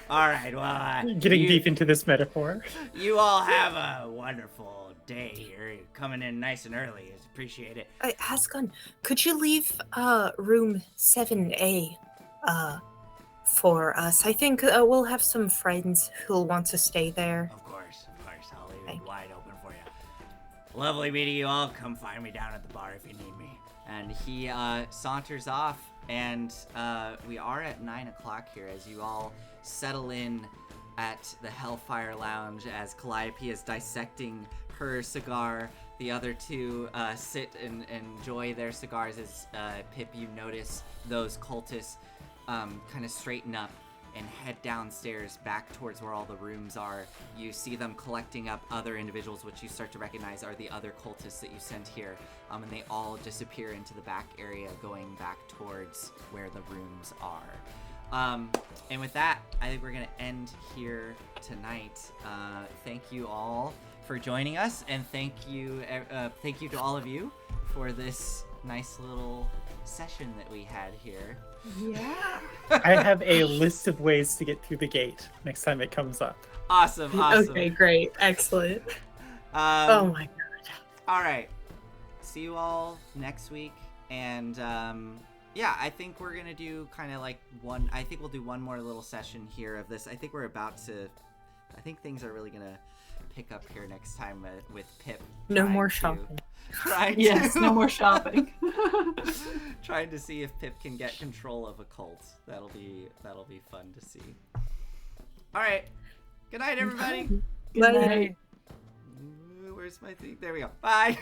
All right. Well, Getting you, deep into this metaphor. You all have a wonderful day here. You're coming in nice and early. I appreciate it. Haskan, could you leave room 7A for us? I think we'll have some friends who'll want to stay there. Of course. I'll leave Thank it you. wide open for you. Lovely meeting you all. Come find me down at the bar if you need me. And he saunters off, and we are at 9 o'clock here as you all settle in at the Hellfire Lounge as Calliope is dissecting her cigar. The other two sit and enjoy their cigars as Pip, you notice those cultists kind of straighten up and head downstairs back towards where all the rooms are. You see them collecting up other individuals, which you start to recognize are the other cultists that you sent here, and they all disappear into the back area, going back towards where the rooms are. And with that, I think we're gonna end here tonight. Thank you all for joining us, and thank you to all of you for this nice little session that we had here. Yeah. I have a list of ways to get through the gate next time it comes up. Awesome. Okay, great. Excellent. Oh my god. All right. See you all next week. And yeah, I think we're going to do kind of like I think we'll do one more little session here of this. I think we're about to I think things are really gonna pick up here next time with Pip. No trying more to- shopping. Trying Yes, to, no more shopping. trying to see if Pip can get control of a cult. That'll be fun to see. All right. Good night, everybody. Good night. Where's my thing? There we go. Bye.